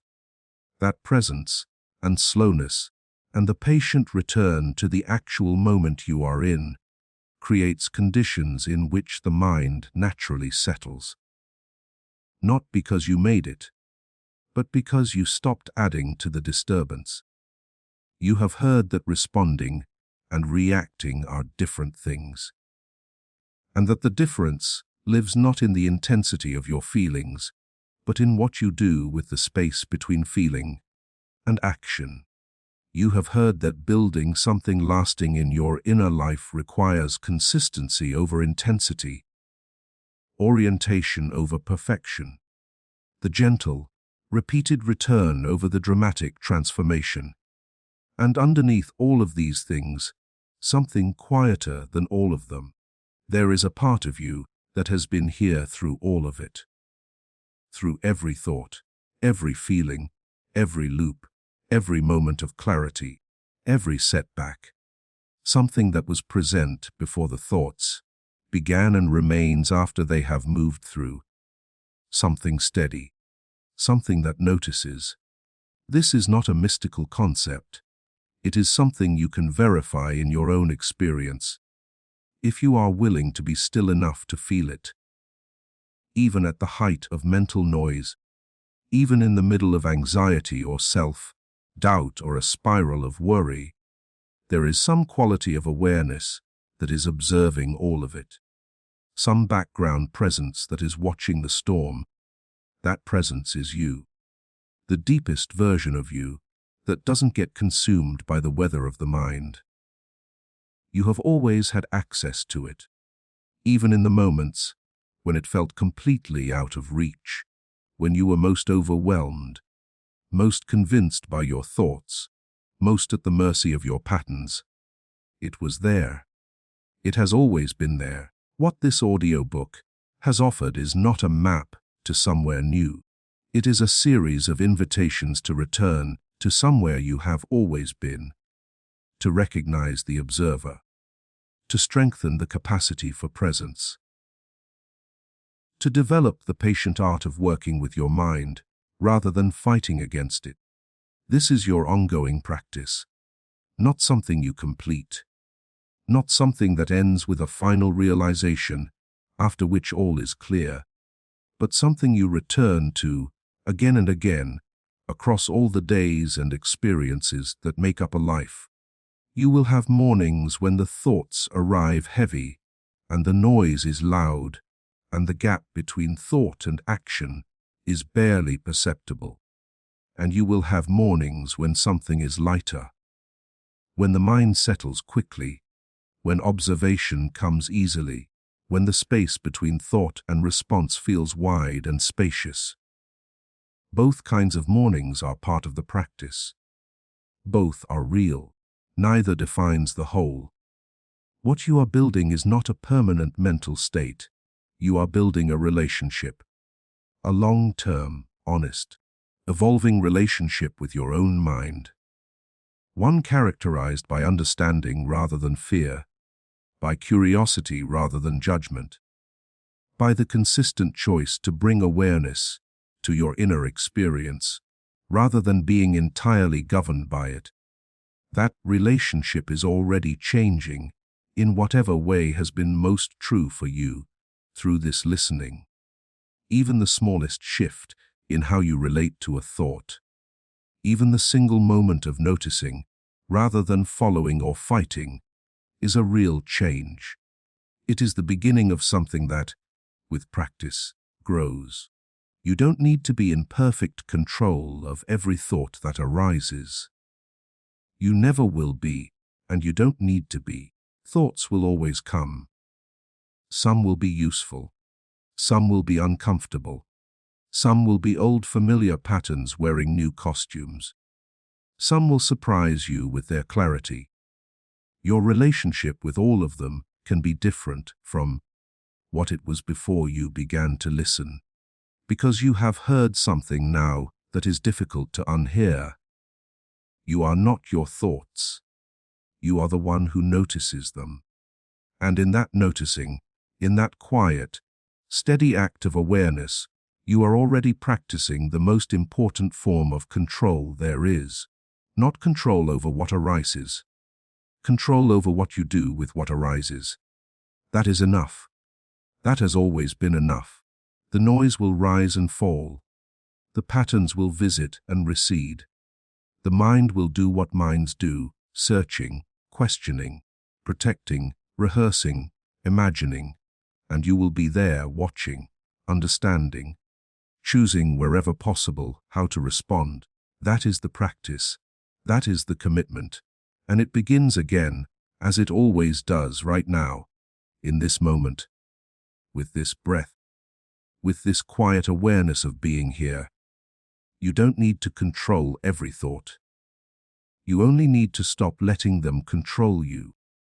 That presence and slowness and the patient return to the actual moment you are in creates conditions in which the mind naturally settles. Not because you made it, but because you stopped adding to the disturbance. You have heard that responding and reacting are different things, and that the difference lives not in the intensity of your feelings, but in what you do with the space between feeling and action. You have heard that building something lasting in your inner life requires consistency over intensity, orientation over perfection, the gentle, repeated return over the dramatic transformation. And underneath all of these things, something quieter than all of them, there is a part of you that has been here through all of it. Through every thought, every feeling, every loop, every moment of clarity, every setback. Something that was present before the thoughts began and remains after they have moved through. Something steady, something that notices. This is not a mystical concept. It is something you can verify in your own experience, if you are willing to be still enough to feel it. Even at the height of mental noise, even in the middle of anxiety or self-doubt or a spiral of worry, There is some quality of awareness that is observing all of it. Some background presence that is watching the storm. That presence is you. The deepest version of you that doesn't get consumed by the weather of the mind. You have always had access to it, even in the moments when it felt completely out of reach, when you were most overwhelmed, most convinced by your thoughts, most at the mercy of your patterns. It was there. It has always been there. What this audiobook has offered is not a map to somewhere new. It is a series of invitations to return to somewhere you have always been, to recognize the observer, to strengthen the capacity for presence, to develop the patient art of working with your mind rather than fighting against it. This is your ongoing practice, not something you complete, not something that ends with a final realization after which all is clear, but something you return to again and again across all the days and experiences that make up a life. You will have mornings when the thoughts arrive heavy and the noise is loud and the gap between thought and action is barely perceptible. And you will have mornings when something is lighter, when the mind settles quickly, when observation comes easily, when the space between thought and response feels wide and spacious. Both kinds of mornings are part of the practice. Both are real. Neither defines the whole. What you are building is not a permanent mental state. You are building a relationship, a long-term, honest, evolving relationship with your own mind. One characterized by understanding rather than fear, by curiosity rather than judgment, by the consistent choice to bring awareness to your inner experience rather than being entirely governed by it. That relationship is already changing in whatever way has been most true for you through this listening. Even the smallest shift in how you relate to a thought, even the single moment of noticing rather than following or fighting, is a real change. It is the beginning of something that, with practice, grows. You don't need to be in perfect control of every thought that arises. You never will be, and you don't need to be. Thoughts will always come. Some will be useful. Some will be uncomfortable. Some will be old familiar patterns wearing new costumes. Some will surprise you with their clarity. Your relationship with all of them can be different from what it was before you began to listen, because you have heard something now that is difficult to unhear. You are not your thoughts. You are the one who notices them. And in that noticing, in that quiet, steady act of awareness, you are already practicing the most important form of control there is. Not control over what arises. Control over what you do with what arises. That is enough. That has always been enough. The noise will rise and fall. The patterns will visit and recede. The mind will do what minds do, searching, questioning, protecting, rehearsing, imagining, and you will be there watching, understanding, choosing wherever possible how to respond. That is the practice. That is the commitment. And it begins again, as it always does right now, in this moment, with this breath, with this quiet awareness of being here. You don't need to control every thought. You only need to stop letting them control you.